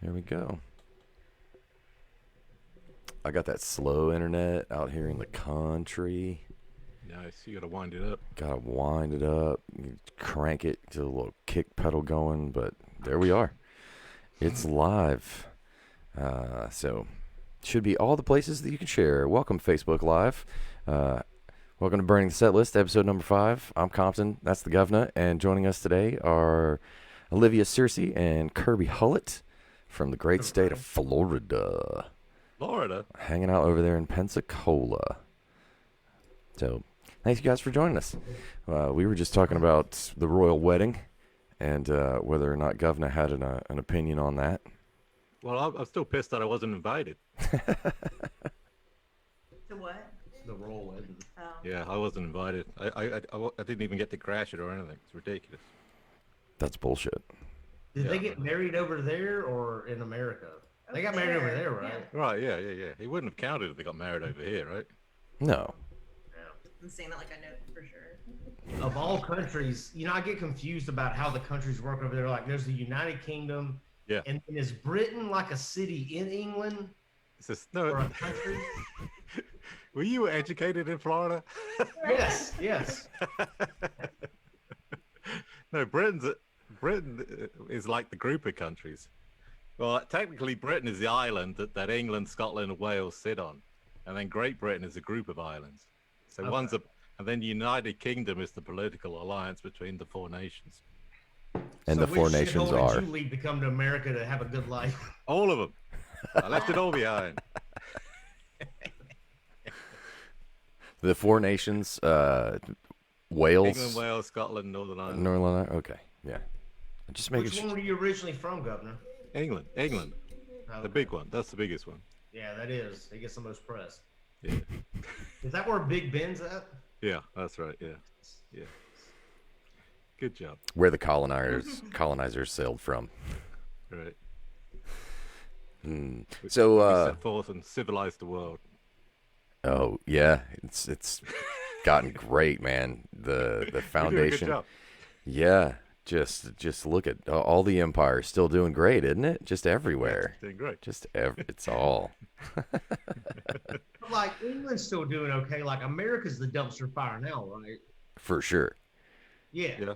There we go. I got that slow internet out here in the country. Nice. You got to wind it up. Gotta wind it up, crank it, get a little kick pedal going, but there we are. It's live. So, should be all the places that you can share. Welcome, Facebook Live. Welcome to Burning the Set List, episode number 5. I'm Compton, that's the governor, and joining us today are Olivia Searcy and Kirby Hullett from the great state of Florida. Hanging out over there in Pensacola. So, thanks you guys for joining us. We were just talking about the royal wedding and whether or not Governor had an opinion on that. Well, I'm still pissed that I wasn't invited. To what? The royal wedding. Oh. Yeah, I wasn't invited. I didn't even get to crash it or anything. It's ridiculous. That's bullshit. Did Yeah. they get married over there or in America? They got married over there, right? Right, yeah. He wouldn't have counted if they got married over here, right? No. I'm saying that like I know for sure. Of all countries, I get confused about how the countries work over there. Like, there's the United Kingdom. Yeah. And is Britain like a city in England It's just, or no. a country? Were you educated in Florida? Yes. No, Britain is like the group of countries. Well, technically, Britain is the island that England, Scotland, and Wales sit on, and then Great Britain is a group of islands. So Okay. and then United Kingdom is the political alliance between the four nations. And So the four which nations shithole are did you leave to come to America to have a good life? All of them. I left it all behind. the four nations, Wales, England, Wales, Scotland, Northern Ireland. Northern Ireland. Okay, yeah. Just making Which sure. one were you originally from, Governor? England, Okay. the big one. That's the biggest one. Yeah, that is. He gets the most press. Yeah, Is that where Big Ben's at? yeah, that's right. Yeah. Good job. Where the colonizers sailed from. Right. So, We set forth and civilized the world. oh yeah, it's gotten great, man. The You're doing a good foundation. job. Yeah, just look at all the empires still doing great, isn't it? Just everywhere. Doing great. It's all. But, like, England's still doing okay. Like, America's the dumpster fire now, right? For sure. Yeah. Yeah.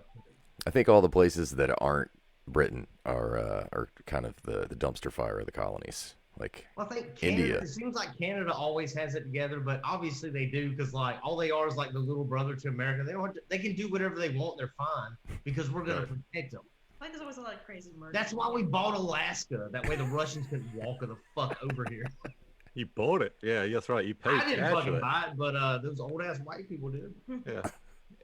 I think all the places that aren't Britain are kind of the dumpster fire of the colonies. Like, Well, I think Canada, India. it seems like Canada always has it together, but obviously they do because, like, all they are is like the little brother to America. They don't have to, they can do whatever they want. They're fine because we're going to protect them. I think there's always a lot of crazy murder. That's why we bought Alaska. That way the Russians couldn't walk the fuck over here. You bought it. Yeah, that's right. You paid I didn't cash for fucking it. buy it, but those old ass white people did. Yeah.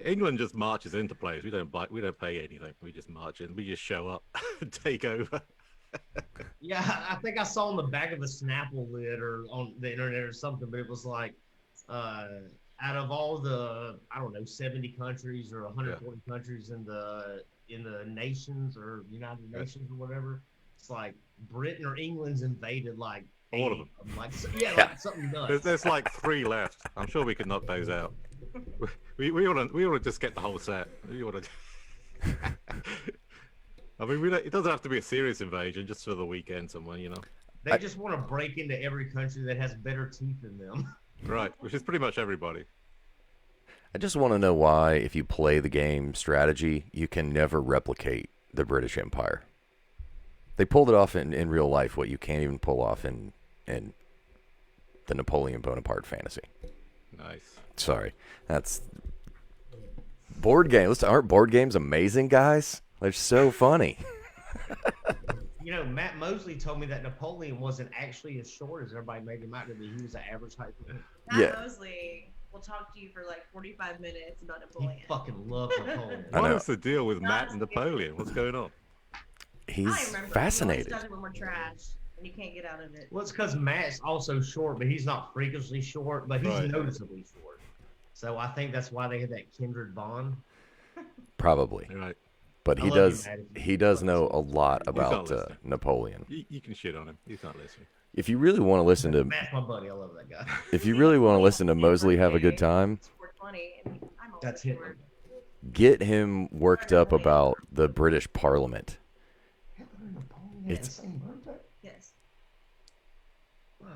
England just marches into place. We don't pay anything. We just march in. We just show up and take over. Yeah, I think I saw on the back of a Snapple lid or on the internet or something, but it was like, out of all the 70 countries or 140 countries in the nations or United Nations or whatever, it's like Britain or England's invaded like All of 80 them. Like like something nuts. There's like 3 left. I'm sure we could knock those out. We ought to just get the whole set. We ought to. I mean, it doesn't have to be a serious invasion, just for the weekend somewhere, They just want to break into every country that has better teeth than them. Right, which is pretty much everybody. I just want to know why, if you play the game strategy, you can never replicate the British Empire. They pulled it off in real life, what you can't even pull off in the Napoleon Bonaparte fantasy. Nice. Sorry, that's board games. Aren't board games amazing, guys? They're so funny. Matt Mosley told me that Napoleon wasn't actually as short as everybody made him out to be. He was an average height. Matt Mosley will talk to you for like 45 minutes about He Napoleon. fucking loves Napoleon. I What know. is the deal with Matt and Napoleon? What's going on? I He's remember. fascinated. He always does it when we're trash and you can't get out of it. Well, it's because Matt's also short, but he's not freakishly short, but he's Right. noticeably short. So I think that's why they had that kindred bond. Probably, Right. but I he love you, does. Matt. He does know a lot about listening. Napoleon. You can shit on him. He's not listening. If you really want to listen to, Matt's my buddy. I love that guy. if you really want to listen to Mosley have a good time, It's 420 and I'm also That's Hitler. short. get him worked up about the British Parliament. Napoleon had the same birthday? Yes. Wow.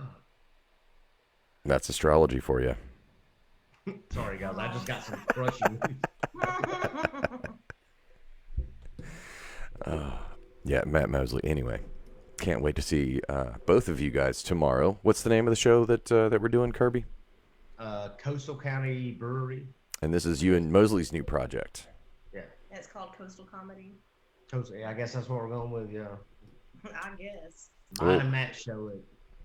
That's astrology for you. Sorry, guys. I just got some crushing news. Yeah, Matt Mosley. Anyway, can't wait to see both of you guys tomorrow. What's the name of the show that we're doing, Kirby? Coastal County Brewery. And this is you and Mosley's new project. Yeah. It's called Coastal Comedy. Coastal. I guess that's what we're going with. Yeah. I guess. Mine and Matt show at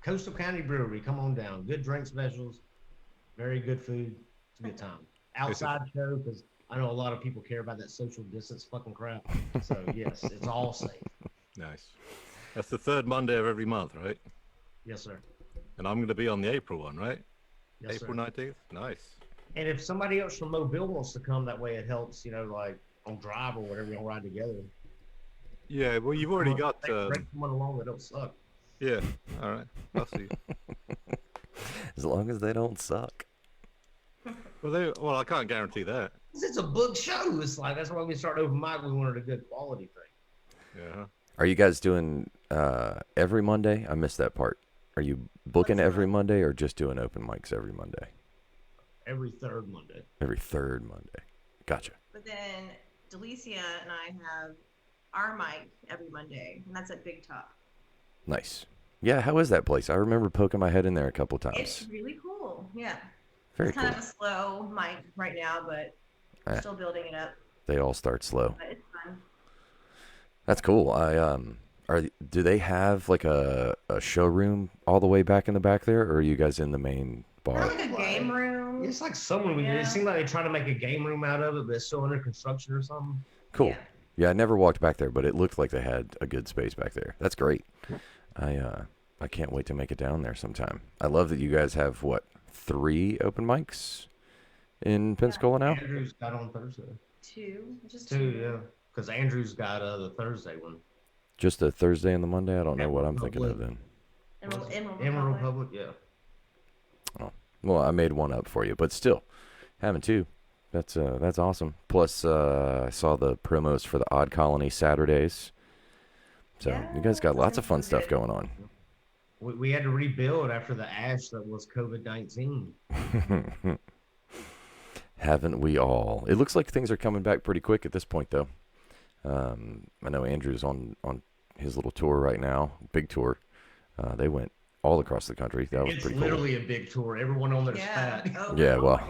Coastal County Brewery. Come on down. Good drink specials. Very good food. It's a good time. Outside show because I know a lot of people care about that social distance fucking crap. So yes, it's all safe. Nice. That's the third Monday of every month, right? Yes, sir. And I'm going to be on the April one, right? Yes, April sir. 19th? Nice. And if somebody else from Mobile wants to come, that way it helps, like on Drive or whatever, you'll ride together. Yeah, well, you've already got... Bring someone along that don't suck. Yeah, all right. I'll see. As long as they don't suck. Well, I can't guarantee that. It's a book show. It's like, that's why we started open mic. We wanted a good quality thing. Yeah. Are you guys doing every Monday? I missed that part. Are you booking every Monday or just doing open mics every Monday? Every third Monday. Every third Monday. Gotcha. But then Delicia and I have our mic every Monday, and that's at Big Top. Nice. Yeah, how is that place? I remember poking my head in there a couple times. It's really cool. Yeah. Very It's kind cool. of a slow mic right now, but we're still building it up. They all start slow. But it's fun. That's cool. Do they have like a showroom all the way back in the back there, or are you guys in the main bar? Kind of like a game room. It's like someone, Yeah. it seemed like they tried to make a game room out of it, but it's still under construction or something. Cool. Yeah. Yeah, I never walked back there, but it looked like they had a good space back there. That's great. I can't wait to make it down there sometime. I love that you guys have 3 open mics in Pensacola now. Andrew's got on Thursday. Just Two, yeah. Because Andrew's got the Thursday one. Just a Thursday and the Monday. I don't know what I'm thinking of then. Emerald Republic, yeah. Well, I made one up for you, but still, having 2. That's awesome. Plus, I saw the promos for the Odd Colony Saturdays. So you guys got lots of fun stuff going on. We had to rebuild after the ash that was COVID-19. Haven't we all? It looks like things are coming back pretty quick at this point, though. I know Andrew's on his little tour right now, big tour. They went all across the country. That was It's pretty cool. literally a big tour. Everyone on there's Yeah. fat. Oh, Yeah, well.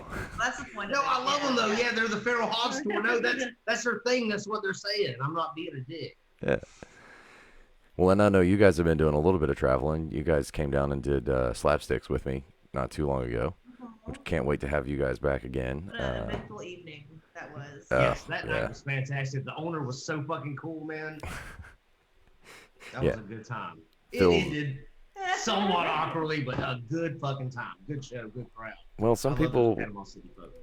That's the point. No, of it. I love them though. Yeah, they're the Feral Hogs tour. No, that's their thing. That's what they're saying. I'm not being a dick. Yeah. Well, and I know you guys have been doing a little bit of traveling. You guys came down and did slapsticks with me not too long ago. Which can't wait to have you guys back again. What an eventful evening that was. Yes, that night was fantastic. The owner was so fucking cool, man. That was a good time. It Phil- ended somewhat awkwardly, but a good fucking time. Good show, good crowd. Well, some I love those people Panama City folks.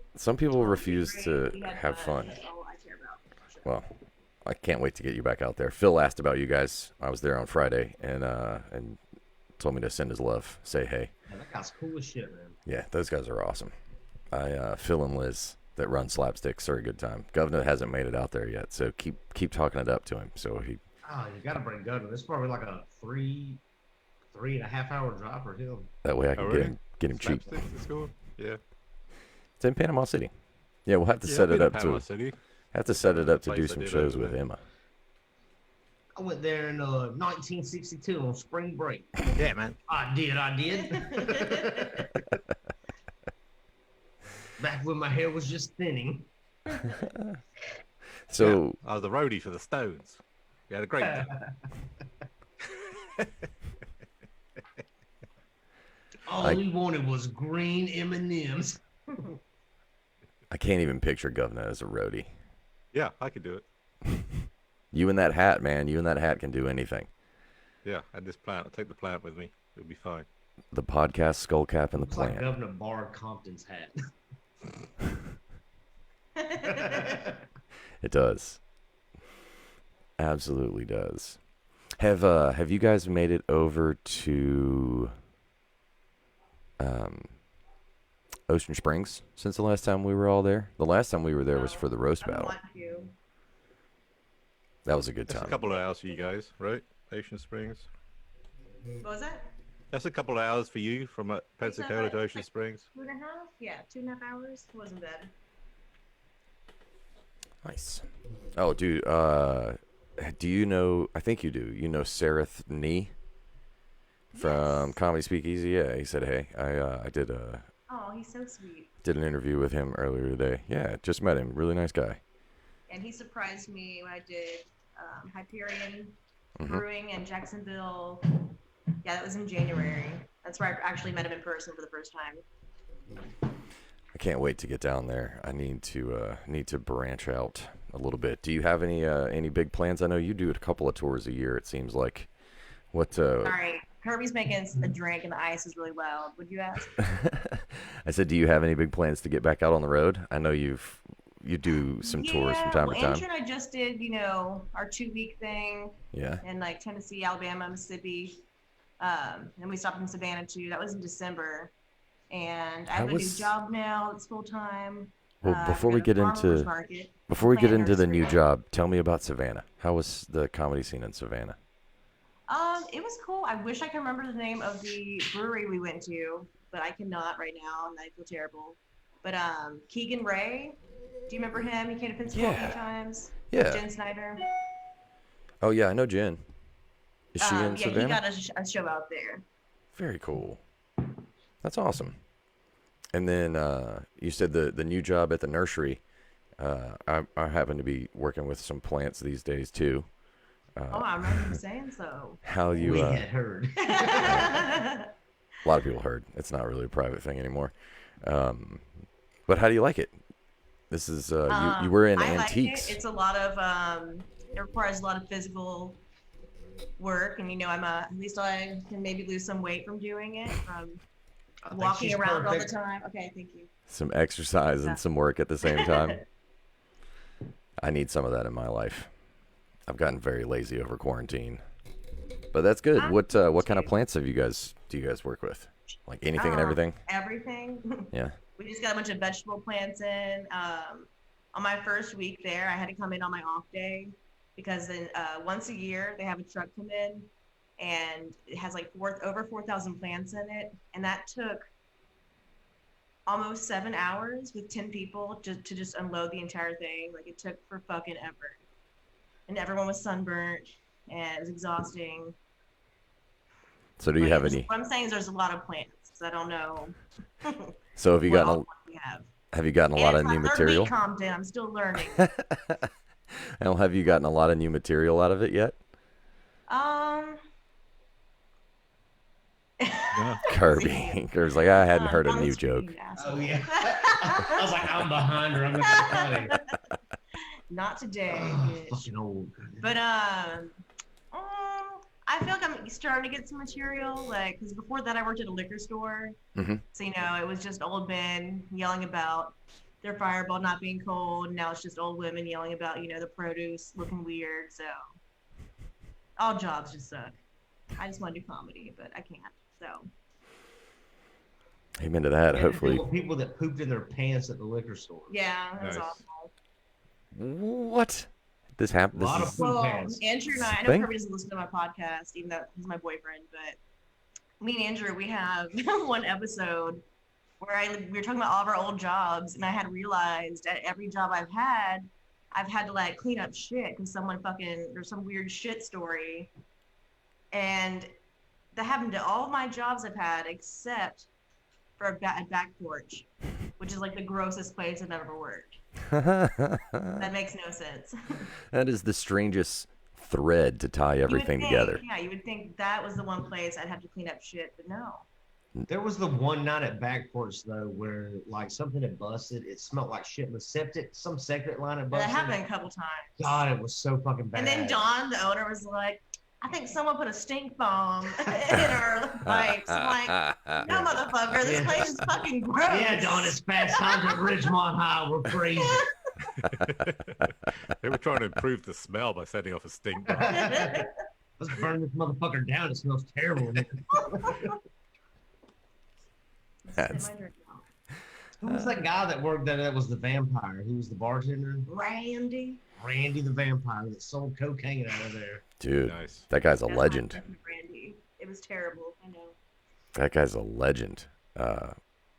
refuse to We had have fun. That's all I care about. Well, I can't wait to get you back out there. Phil asked about you guys. I was there on Friday and told me to send his love. Say hey. Yeah, that guy's cool as shit, man. Yeah, those guys are awesome. Phil and Liz that run slapsticks are a good time. Governor hasn't made it out there yet, so keep talking it up to him. So he. Oh, you gotta bring Gunner. This is probably like a 3.5 hour drive for him. That way I can really? get him cheap. Slapsticks is cool? Yeah. It's in Panama City. Yeah, we'll have to Yeah, set I've it been to up Panama to City. have to set it up to Place do I some did shows over with there. Emma. I went there in 1962 on spring break. Yeah, man. I did. Back when my hair was just thinning. So I was the roadie for the Stones. We had a great time. All we wanted was green M&Ms. I can't even picture Governor as a roadie. Yeah, I could do it. You and that hat, man. You and that hat can do anything. Yeah, I had this plant. I'll take the plant with me. It'll be fine. The podcast skull cap and the Looks like plant. Governor Bard Compton's hat. It does. Absolutely does. Have you guys made it over to Ocean Springs since the last time we were all there? The last time we were there was for the roast I battle. want to. That was a good That's time. a couple of hours for you guys, right? Ocean Springs. What was that? That's a couple of hours for you from Pensacola to Ocean Springs. 2.5? Yeah, 2.5 hours. Wasn't bad. Nice. Oh, dude. Do you know? I think you do. You know Sareth Nee from Comedy Speakeasy. Yeah, he said, "Hey, I did Oh, he's so sweet. did an interview with him earlier today. Yeah, just met him. Really nice guy. And he surprised me when I did Hyperion Brewing in Jacksonville. Yeah, that was in January. That's where I actually met him in person for the first time. I can't wait to get down there. I need to branch out a little bit. Do you have any big plans? I know you do a couple of tours a year. It seems like. What? All right, Kirby's making a drink and the ice is really loud. Would you ask? I said, do you have any big plans to get back out on the road? I know you do some tours from time to time. Andrew and I just did, our 2-week thing. Yeah. In like Tennessee, Alabama, Mississippi. And we stopped in Savannah too. That was in December. And I have a new job now. It's full time. Well, before we get into the new job, tell me about Savannah. How was the comedy scene in Savannah? It was cool. I wish I could remember the name of the brewery we went to, but I cannot right now, and I feel terrible. But Keegan Ray, do you remember him? He came to Pensacola a few times. Yeah. Jen Snyder. Oh yeah, I know Jen. Is she in Savannah? Yeah, he got a show out there. Very cool. That's awesome. And then you said the new job at the nursery. I happen to be working with some plants these days too. I remember you saying so. How you? We had heard. A lot of people heard. It's not really a private thing anymore. But how do you like it? This is you were in antiques. Like it. It's a lot of it requires a lot of physical work, and at least I can maybe lose some weight from doing it, from walking around all the time. Okay, thank you. Some exercise and some work at the same time. I need some of that in my life. I've gotten very lazy over quarantine, but that's good. What kind of plants do you guys work with? Like anything and everything? Everything. Yeah. We just got a bunch of vegetable plants in. On my first week there, I had to come in on my off day because then once a year they have a truck come in, and it has like over 4,000 plants in it, and that took almost 7 hours with 10 people to just unload the entire thing. Like it took for fucking ever. And everyone was sunburnt, and it was exhausting. So do you have any? What I'm saying is there's a lot of plants. So I don't know. So have you gotten a lot of new material? Calm down. I'm still learning. And have you gotten a lot of new material out of it yet? Kirby. Kirby's like, I hadn't heard a new joke. Oh yeah. I was like, I'm behind her. I'm gonna be funny. Not today. Fucking old. But I feel like I'm starting to get some material, like, because before that I worked at a liquor store. Mm-hmm. So it was just old men yelling about their Fireball not being cold. And now it's just old women yelling about the produce looking weird. So all jobs just suck. I just want to do comedy, but I can't. So. Amen to that. Hopefully. People that pooped in their pants at the liquor store. Yeah, that's Nice. awful. What? This happened? A lot of poop pants. Andrew and I know Kirby doesn't listen to my podcast, even though he's my boyfriend, but me and Andrew, we have one episode where we were talking about all of our old jobs, and I had realized at every job I've had to like clean up shit because there's some weird shit story. And that happened to all of my jobs I've had except for a back porch, which is like the grossest place I've ever worked. That makes no sense. That is the strangest thread to tie everything together. Yeah, you would think that was the one place I'd have to clean up shit, but no. There was the one night at back porch though where like something had busted. It smelled like shit in the some septic line had busted. That happened a couple times. God, it was so fucking bad. And then Don, the owner, was like, I think someone put a stink bomb in our pipes. I'm like, no, motherfucker, this place is fucking gross. Yeah, Don, it's fast times at Ridgemont High. We're crazy. They were trying to improve the smell by setting off a stink bomb. Let's burn this motherfucker down. It smells terrible. Who was that guy that worked there that was the vampire? Who was the bartender? Randy. Randy the vampire that sold cocaine out of there. Dude, Nice. that guy's a That's legend. my friend Randy. It was terrible. I know. That guy's a legend.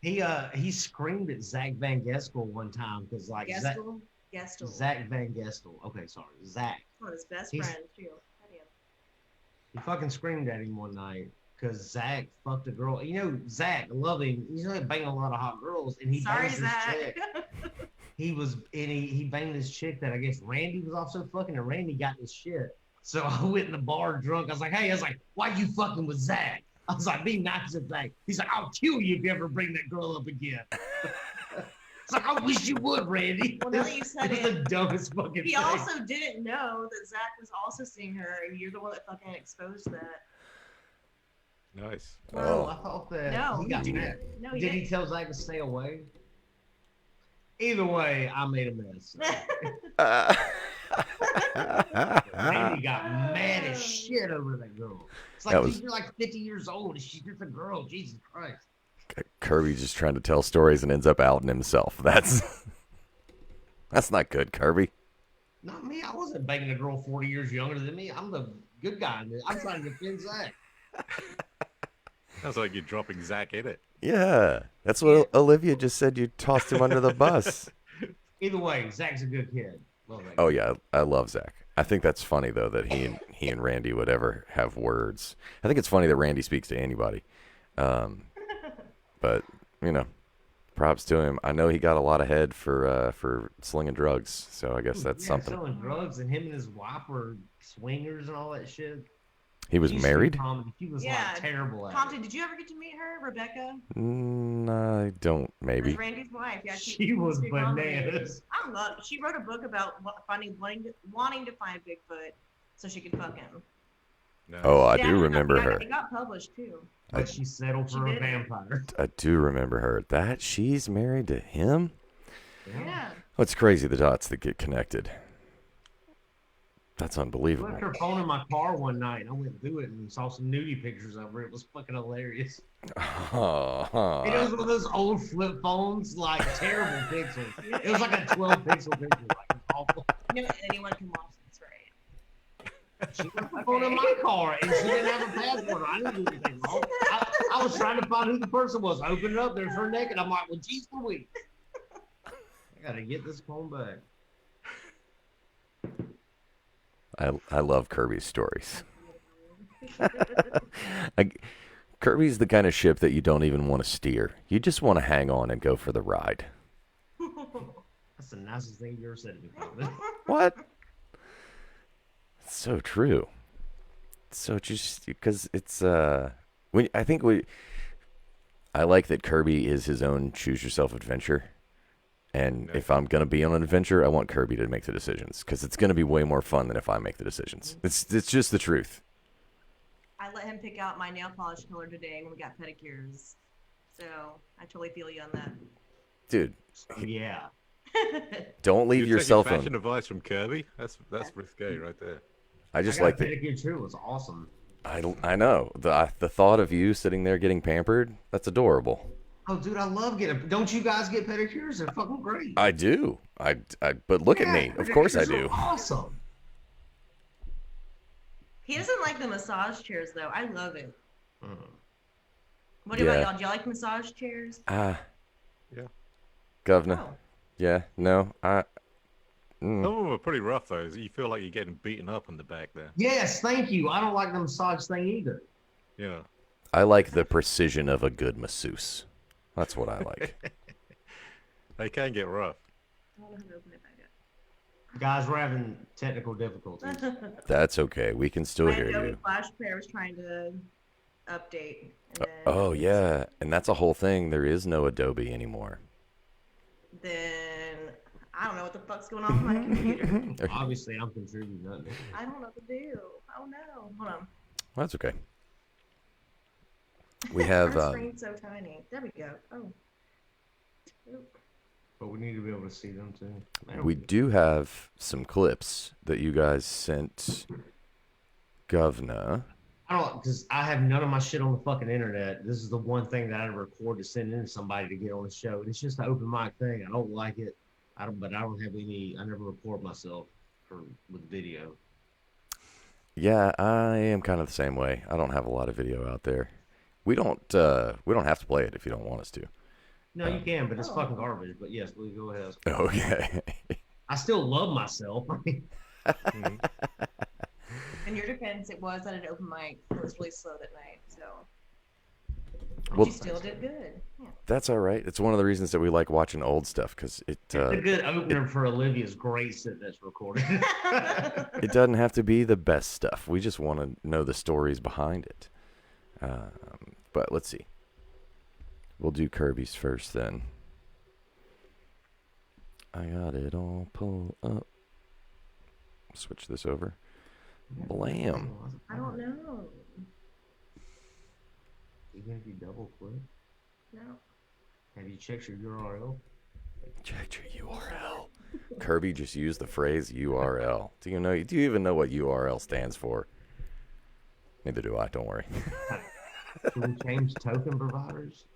He screamed at Zach Van Gestel one time because like Gestel. Zach Van Gestel. Okay, sorry, Zach. Oh, his best He's- friend too. Hell He fucking screamed at him one night because Zach fucked a girl. You know, Zach, I love him. He's like banging a lot of hot girls, and he yeah. Sorry, banged this Zach. chick. He banged this chick that I guess Randy was also fucking, and Randy got this shit. So I went in the bar drunk. I was like, why you fucking with Zach? I was like, be nice to Zach. He's like, I'll kill you if you ever bring that girl up again. It's like, I wish you would, Randy. Well, now that you said It was it, the dumbest fucking he thing. also didn't know that Zach was also seeing her, and you're the one that fucking exposed that. Nice. No, Oh. I thought that No, he got he mad. No, he Did he didn't. tell Zach to stay away? Either way, I made a mess. Randy got mad as shit over that girl. It's like, That was- dude, you're like 50 years old and she's just a girl. Jesus Christ. Kirby just trying to tell stories and ends up outing himself. That's not good, Kirby. Not me. I wasn't banging a girl 40 years younger than me. I'm the good guy. I'm trying to defend Zach. Sounds like you're dropping Zach in it. Yeah, that's what Olivia just said. You tossed him under the bus. Either way, Zach's a good kid. Love that Oh guy. yeah, I love Zach. I think that's funny though that he and Randy would ever have words. I think it's funny that Randy speaks to anybody. But you know, props to him. I know he got a lot of head for slinging drugs, so I guess that's Yeah, something. selling drugs, and him and his wife were swingers and all that shit. He was She married. comedy. She was Yeah, like terrible at Compton, it. did you ever get to meet her, Rebecca? I don't. That's Maybe. Randy's wife. Yeah, She was did comedy. bananas. I love. She wrote a book about wanting to find Bigfoot so she could fuck him. Nice. Oh, I Yeah, do remember her. It got published too. But she settled She for a did it. vampire. I do remember her. That she's married to him. Yeah. Oh, it's crazy the dots that get connected. That's I unbelievable. left her phone in my car one night, and I went through it and saw some nudie pictures of her. It was fucking hilarious. And it was one of those old flip phones, like terrible pixels. It was like a 12 pixel picture. Like, it was awful. You know, anyone can watch this, right? She left her phone in my car, and she didn't have a password. I didn't do anything wrong. I was trying to find who the person was. I opened it up, there's her naked. I'm like, well, geez Louise. I gotta get this phone back. I love Kirby's stories. Kirby's the kind of ship that you don't even want to steer. You just want to hang on and go for the ride. That's the nicest thing you ever said to me, Colin. What? It's so true. So just because it's I like that Kirby is his own choose yourself adventure. And if I'm gonna be on an adventure, I want Kirby to make the decisions because it's gonna be way more fun than if I make the decisions. It's just the truth. I let him pick out my nail polish color today when we got pedicures. So I totally feel you on that. Dude, Yeah. don't leave You're your taking cell fashion phone. advice from Kirby. That's risque right there. I just I got like a the pedicure too. It was awesome. I know the thought of you sitting there getting pampered. That's adorable. Oh, dude, I love getting. Don't you guys get pedicures? They're fucking great. I do. But look at me. Of course I pedicures are do. Awesome. He doesn't like the massage chairs though. I love it. Mm. What about Yeah. y'all? Do y'all like massage chairs? Ah. Yeah. Governor. Oh. Yeah. No. Some of them are pretty rough though. You feel like you're getting beaten up in the back there. Yes, thank you. I don't like the massage thing either. Yeah. I like the precision of a good masseuse. That's what I like. They can get rough. I don't know how to open it back Guys, we're having technical difficulties. up. That's okay. We can still My hear Adobe you. Flash Player was trying to update. And then Oh yeah, and that's a whole thing. There is no Adobe anymore. Then I don't know what the fuck's going on with my computer. Obviously, I'm contributing nothing. I don't know what to do. Oh no. Hold on. That's okay. We have My screen's so tiny. There we go. Oh. Oop. But we need to be able to see them too. There we do have some clips that you guys sent Governor. I don't, because I have none of my shit on the fucking internet. This is the one thing that I record to send in to somebody to get on the show. And it's just an open mic thing. I don't like it. But I don't have any. I never record myself. with video. Yeah, I am kind of the same way. I don't have a lot of video out there. We don't have to play it if you don't want us to. No, you can, but it's fucking garbage. But yes, please go ahead. Okay. I still love myself. In your defense, it was at an open mic. It was really slow that night, so Well, you still did good. Yeah. That's all right. It's one of the reasons that we like watching old stuff because It's a good opener for Olivia's great set that's recorded. it doesn't have to be the best stuff. We just want to know the stories behind it. But let's see. We'll do Kirby's first then. I got it all pulled up. Switch this over. Blam. I don't know. Even if you double click, No. have you checked your URL? Check your URL. Kirby just used the phrase URL. Do you even know what URL stands for? Neither do I. Don't worry. Should we change token providers?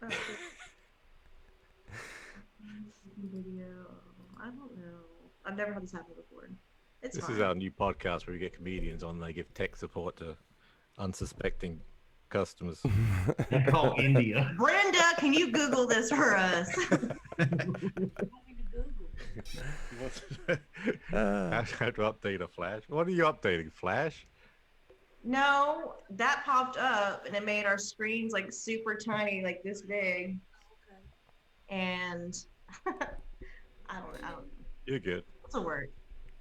Oh, video. I don't know. I've never had this happen before. It's This fine. is our new podcast where we get comedians on. They give tech support to unsuspecting customers. They call India. Brenda, can you Google this for us? I have to update a Flash. What are you updating? Flash? No, that popped up and it made our screens like super tiny, like this big. And I don't know. You're good. It'll work.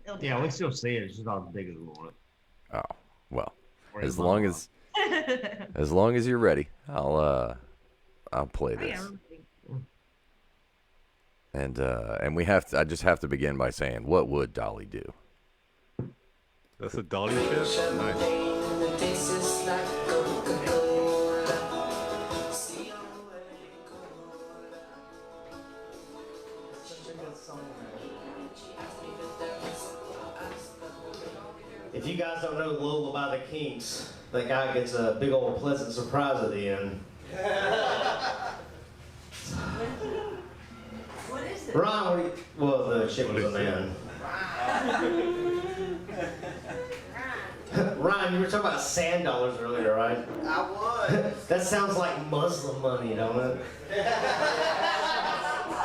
It'll do Yeah, we still see it. It's just not as big as we want it. Oh, well. Or As as long long as you're ready, I'll play Oh, yeah, this. I'm- And I just have to begin by saying, what would Dolly do? That's a dolly ship? Nice. If you guys don't know Lullaby the Kinks, that guy gets a big old pleasant surprise at the end. What is it? Ryan, well, the chick was a man. Ryan, you were talking about sand dollars earlier, right? I was. That sounds like Muslim money, don't it?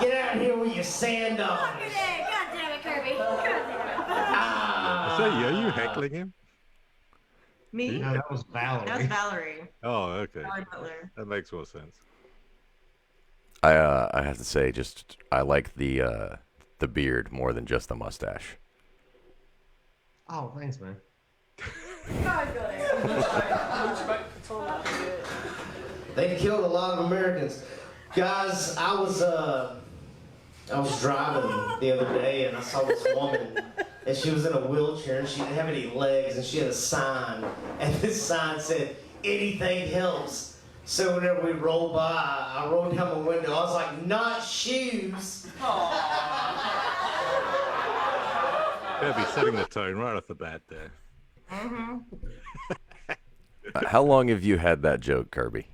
Get out here with your sand dollars. God damn it, Kirby. God damn it. Ah. So, are you heckling him? Me? No, that was Valerie. That was Valerie. Oh, okay. Valerie Butler. That makes more sense. I have to say, just I like the beard more than just the mustache. Oh, thanks, man. They killed a lot of Americans. Guys, I was driving the other day and I saw this woman and she was in a wheelchair and she didn't have any legs and she had a sign and this sign said, "Anything helps." So whenever we rolled by, I rolled down my window. I was like, "Not shoes." They'll be setting the tone right off the bat there. Mm-hmm. How long have you had that joke, Kirby?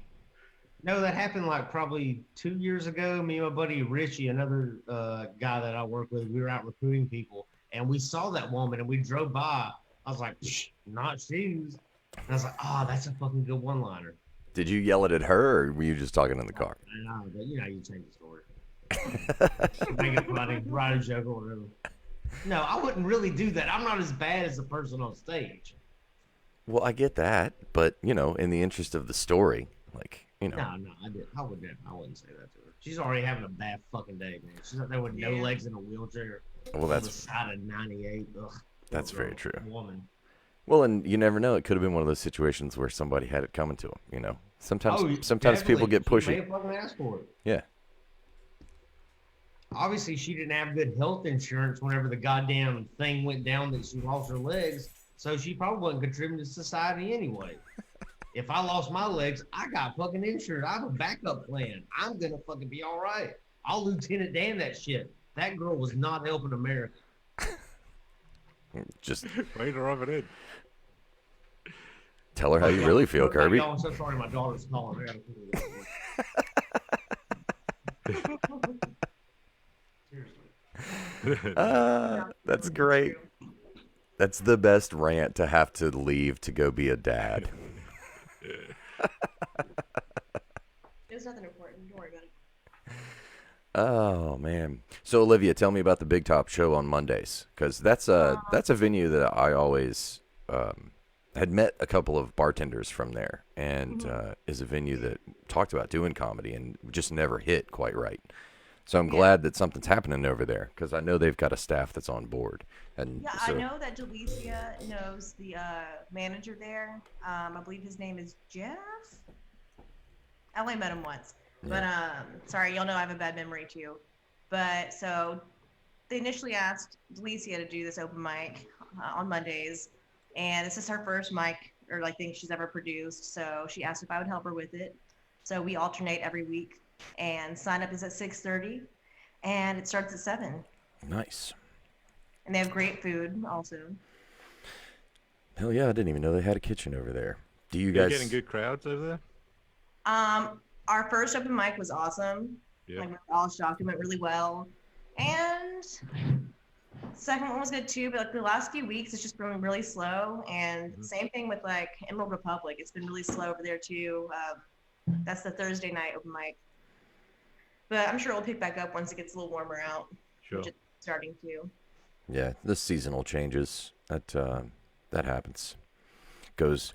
No, that happened like probably 2 years ago. Me and my buddy Richie, another guy that I work with, we were out recruiting people, and we saw that woman, and we drove by. I was like, "Shh, not shoes." And I was like, "Oh, that's a fucking good one-liner." Did you yell it at her, or were you just talking in the car? I know, but you change the story. Make it funny, write a joke or whatever. No, I wouldn't really do that. I'm not as bad as the person on stage. Well, I get that, but in the interest of the story, like No, I didn't. I wouldn't say that to her. She's already having a bad fucking day, man. She's out there with no Yeah. legs in a wheelchair. Well, on the that's side of 98. Ugh, That's poor very girl, true. Woman. well, and you never know. It could have been one of those situations where somebody had it coming to them. Sometimes people definitely. get She pushy. may have fucking asked for it. Yeah. Obviously, she didn't have good health insurance whenever the goddamn thing went down that she lost her legs, so she probably wasn't contributing to society anyway. If I lost my legs, I got fucking insurance. I have a backup plan. I'm gonna fucking be all right. I'll Lieutenant Dan that shit. That girl was not helping America. Just Way to rub it in. tell her how you really feel, Kirby. I'm so sorry, my daughter's calling. I gotta- Seriously. That's great. That's the best rant to have to leave to go be a dad. There's nothing important. Don't worry about it. Oh man! So Olivia, tell me about the Big Top show on Mondays, because that's a venue that I always had met a couple of bartenders from there, and is a venue that talked about doing comedy and just never hit quite right. So I'm glad that something's happening over there, because I know they've got a staff that's on board. And Yeah, so, I know that Delicia knows the manager there. I believe his name is Jeff. I only met him once. But sorry, y'all know I have a bad memory too. But so they initially asked Delicia to do this open mic on Mondays, and this is her first mic or like thing she's ever produced. So she asked if I would help her with it. So we alternate every week, and sign up is at 6:30, and it starts at 7. nice. And they have great food also. Hell yeah! I didn't even know they had a kitchen over there. Do you You're guys getting good crowds over there? Our first open mic was awesome. Yeah. Like, we were all shocked. It went really well. And second one was good too, but like the last few weeks it's just been really slow. And same thing with like Emerald Republic. It's been really slow over there too. That's the Thursday night open mic. But I'm sure it'll pick back up once it gets a little warmer out. Sure. Which it's starting to. Yeah, the seasonal changes that happens. Goes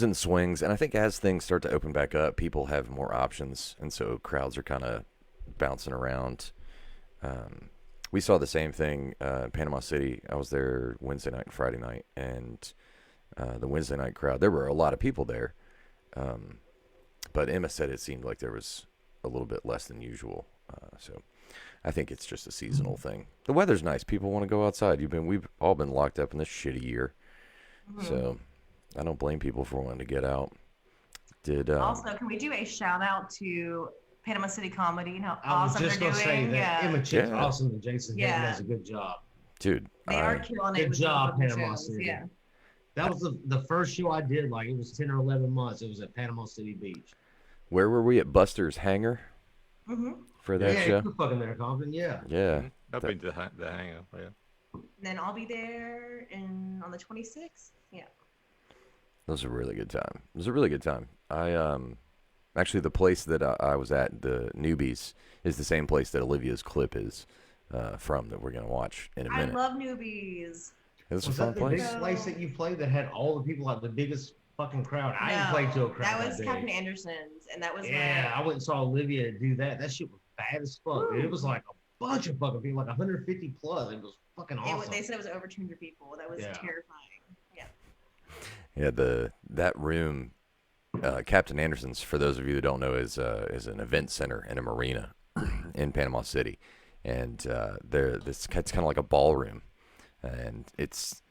in swings, and I think as things start to open back up, people have more options, and so crowds are kind of bouncing around. We saw the same thing in Panama City. I was there Wednesday night and Friday night, and the Wednesday night crowd, there were a lot of people there, but Emma said it seemed like there was a little bit less than usual. So I think it's just a seasonal thing. The weather's nice. People want to go outside. We've all been locked up in this shitty year, so I don't blame people for wanting to get out. Also, can we do a shout out to Panama City Comedy? You know how I was awesome just they're gonna doing. say that Emma Chick's Yeah. awesome and Jason Hinton Yeah. does a good job. Dude, They are killing it. Good with job, these Panama shows. City. Yeah. That was the first show I did. Like it was 10 or 11 months. It was at Panama City Beach. where were we at Buster's Hangar for that yeah, show? you're fucking there, Compton. Yeah. Yeah, I've been to the hangar. Yeah. And then I'll be there on the 26th. Yeah. that was a really good time. It was a really good time. I actually the place that I was at, the Newbies, is the same place that Olivia's clip is from that we're gonna watch in a I minute. love Newbies. It was a Was fun that the place. big place that you played that had all the people, like the biggest fucking crowd? I didn't play to a crowd. That was big. Captain Anderson's, and that was Yeah, I went and saw Olivia do that. That shit was bad as fuck. Dude. It was like a bunch of fucking people, like 150 plus. It was fucking awesome. They said it was over 200 people. That was terrifying. Yeah. Yeah, that room, Captain Anderson's, for those of you who don't know, is an event center in a marina in Panama City, and it's kind of like a ballroom, and it's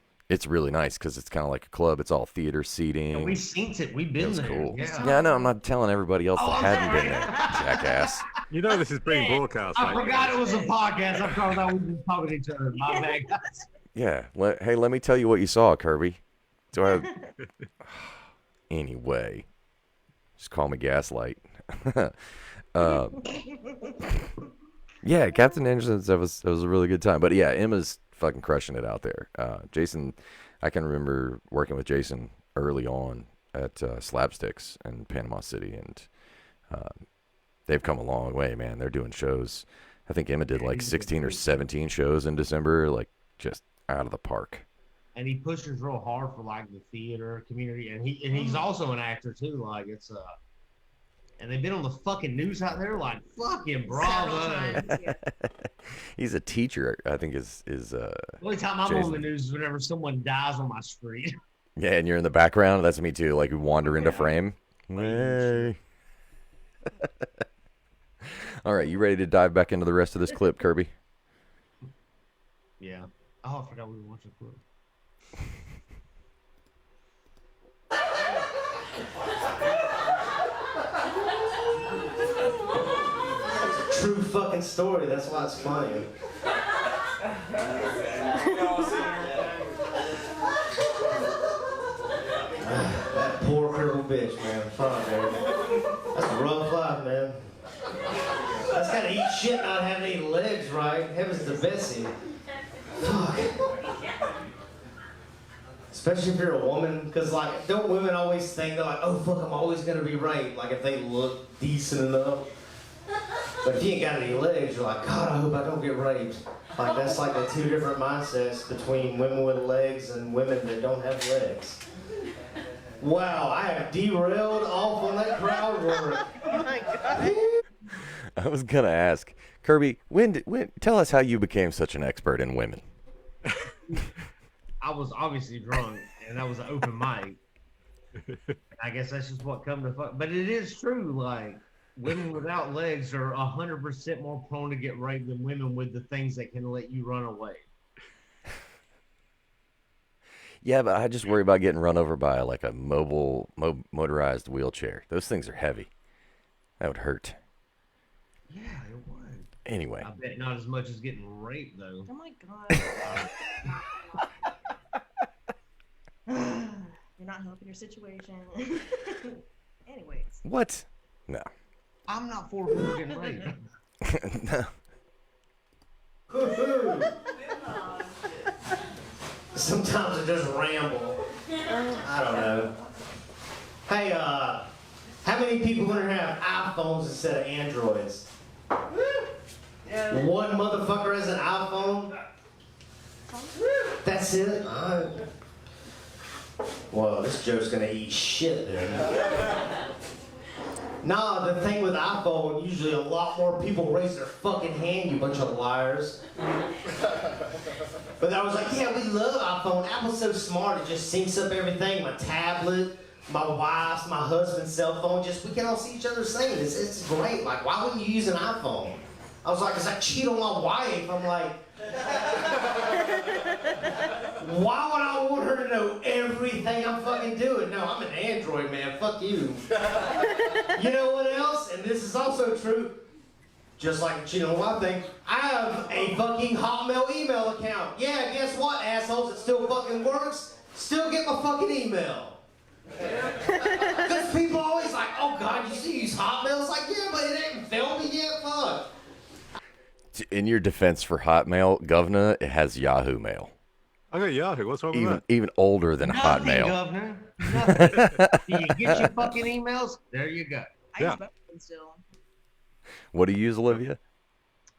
really nice because it's kind of like a club. It's all theater seating. And we've seen it. We've been there. Cool. Yeah. I know. I'm not telling everybody else that hadn't been there, jackass. You know this is being broadcast. I right? forgot it was a podcast. I thought that we've been talking to each other. My bad, guys. Yeah. Hey, let me tell you what you saw, Kirby. Do I? Anyway, just call me Gaslight. Yeah, Captain Anderson's, that was a really good time. But yeah, Emma's fucking crushing it out there. Jason, I can remember working with Jason early on at Slapsticks in Panama City, and they've come a long way, man. They're doing shows. I think Emma did like 16 or 17 shows in December, like just out of the park. And he pushes real hard for like the theater community, and he's also an actor too. Like it's and they've been on the fucking news out there, like fucking bravo. Yeah. He's a teacher, I think is The only time I'm Jason. on the news is whenever someone dies on my street. Yeah, and you're in the background. That's me too. Like we wander into frame. Hey. All right, you ready to dive back into the rest of this clip, Kirby? Yeah. Oh, I forgot we were watching a clip. True fucking story. That's why it's funny. That poor crippled bitch, man. Fuck, man. That's a rough life, man. That's gotta eat shit not having any legs, right? Heavens to Bessie. Fuck. Especially if you're a woman, because like, don't women always think they're like, oh fuck, I'm always gonna be raped, like if they look decent enough. But if you ain't got any legs, you're like, God, I hope I don't get raped. Like that's like the two different mindsets between women with legs and women that don't have legs. Wow, I have derailed off on that crowd work. Oh my God. I was gonna ask Kirby, when tell us how you became such an expert in women. I was obviously drunk, and that was an open mic. I guess that's just what come to fuck. But it is true, like, women without legs are 100% more prone to get raped than women with the things that can let you run away. Yeah, but I just worry about getting run over by like a motorized wheelchair. Those things are heavy. That would hurt. Yeah, it would. Anyway. I bet not as much as getting raped, though. Oh my God. You're not helping your situation. Anyways. What? No. I'm not for people getting raped. No. Sometimes I just ramble. I don't know. Hey, how many people in here have iPhones instead of Androids? One motherfucker has an iPhone? That's it? All right. Well, this joke's gonna eat shit then. Nah, the thing with iPhone, usually a lot more people raise their fucking hand, you bunch of liars. But I was like, yeah, we love iPhone. Apple's so smart, it just syncs up everything. My tablet, my wife's, my husband's cell phone, just we can all see each other's things. It's great. Like, why wouldn't you use an iPhone? I was like, because I cheat on my wife. I'm like, why would I want her to know everything I'm fucking doing? No, I'm an Android man. Fuck you. You know what else? And this is also true. Just like cheating on my thing, I have a fucking Hotmail email account. Yeah, guess what, assholes? It still fucking works. Still get my fucking email. Because people always like, oh God, you still use Hotmail? It's like, yeah, but it ain't failed me yet. Fuck. In your defense for Hotmail, Governor, it has Yahoo Mail. I got Yahoo. What's wrong with that? Even older than Nothing, Hotmail. Governor. Nothing. Do you get your fucking emails? There you go. I use both of them still. What do you use, Olivia?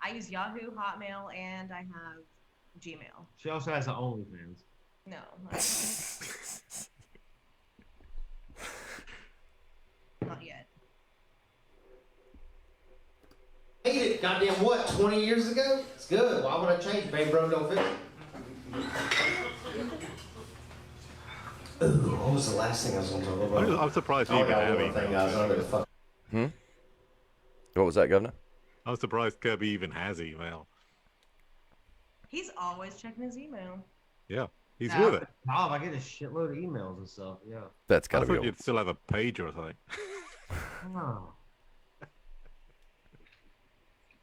I use Yahoo, Hotmail, and I have Gmail. She also has an OnlyFans. No. Not yet. Hate it. Goddamn what? 20 years ago? It's good. Why would I change? Baby bro don't fit. Ooh, what was the last thing I was going to talk about? I'm surprised you Oh, even God, have one thing, guys. I don't give a fuck. What was that, Governor? I'm surprised Kirby even has email. He's always checking his email. Yeah, he's with it. Bob, I get a shitload of emails and stuff. Yeah. That's I gotta be thought old. you'd still have a pager or something. Oh.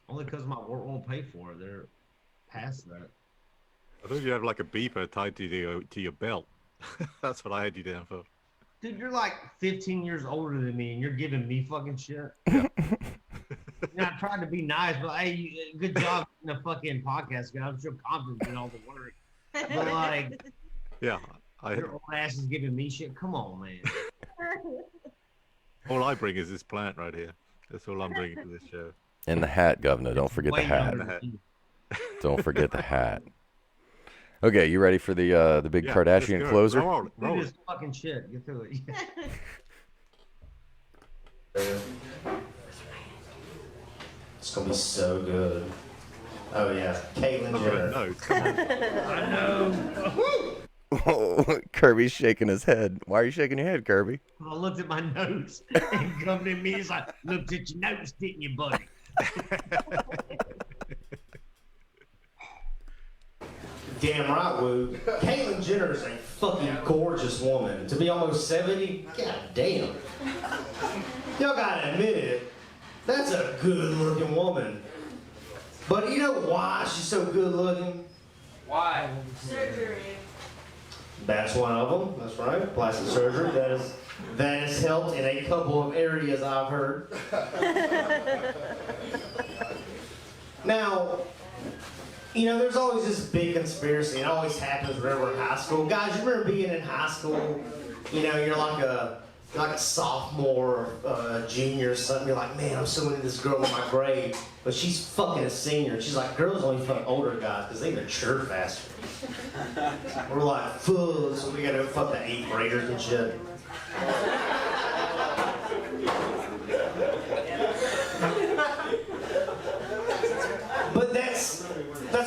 Only because my work won't pay for it. They're past that. I thought you had like a beeper tied to your belt. That's what I had you down for. Dude, you're like 15 years older than me, and you're giving me fucking shit. I tried to be nice, but hey, good job in the fucking podcast, guy. I'm sure confident in all the work. But like, Yeah, your old ass is giving me shit. Come on, man. all I bring is this plant right here. That's all I'm bringing to this show. And the hat, Governor. Don't forget the Way hat. younger than you. Don't forget the hat. Okay, you ready for the big Kardashian let's go. closer? Roll it, roll Do it. this fucking shit. Get through it. It's going to be so good. Oh, yeah. Caitlyn Jenner. No, come on. I know. Oh, Kirby's shaking his head. Why are you shaking your head, Kirby? I looked at my notes and come to me. He's like, looked at your notes, didn't you, buddy? Damn right, Woo. Caitlyn Jenner is a fucking gorgeous woman. To be almost 70, god damn. Y'all gotta admit it. That's a good looking woman. But you know why she's so good looking? Why? Surgery. That's one of them. That's right. Plastic surgery. That has helped in a couple of areas I've heard. Now, You know, there's always this big conspiracy. It always happens whenever we're in high school. Guys, you remember being in high school? You know, you're like a sophomore, junior or something. You're like, man, I'm so into this girl in my grade, but she's fucking a senior. She's like, girls only fuck older guys because they mature faster. We're like, fuck, so we gotta fuck the 8th graders and shit. But that's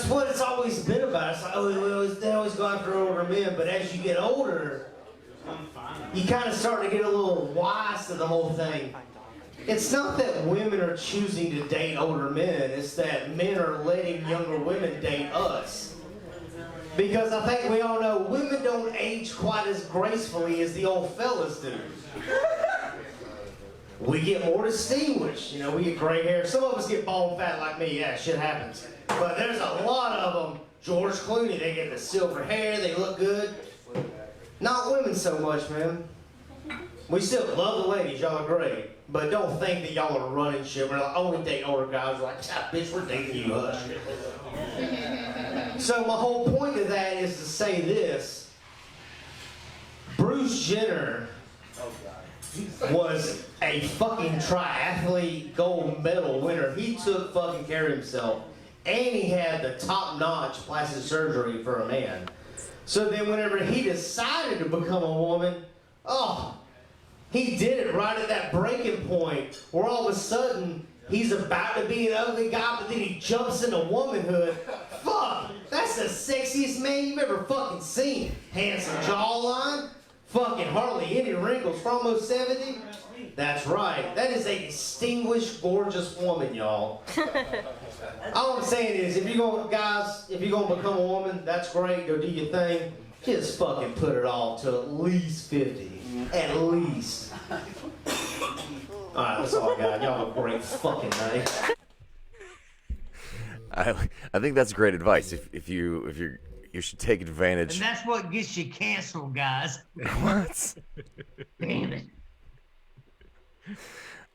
what it's always been about. It's like, oh, they always go after older men, but as you get older, you kind of start to get a little wise to the whole thing. It's not that women are choosing to date older men, it's that men are letting younger women date us. Because I think we all know women don't age quite as gracefully as the old fellas do. We get more distinguished, you know, we get gray hair. Some of us get bald fat like me, yeah, shit happens. But there's a lot of them. George Clooney, they get the silver hair, they look good. Not women so much, man. We still love the ladies, y'all are great. But don't think that y'all are running shit. We're like, only date older guys. We're like, ah, bitch, we're dating you, hush. So my whole point of that is to say this. Bruce Jenner was a fucking triathlete gold medal winner. He took fucking care of himself. And he had the top-notch plastic surgery for a man. So then whenever he decided to become a woman, he did it right at that breaking point where all of a sudden he's about to be an ugly guy, but then he jumps into womanhood. Fuck, that's the sexiest man you've ever fucking seen. Handsome jawline, fucking hardly any wrinkles for almost 70. That's right, that is a distinguished, gorgeous woman, y'all. All I'm saying is, if you're gonna become a woman, that's great, go do your thing. Just fucking put it all to at least 50. At least. Alright, that's all I got. Y'all have a great fucking night. I think that's great advice. If you should take advantage. And that's what gets you canceled, guys. What? Damn it.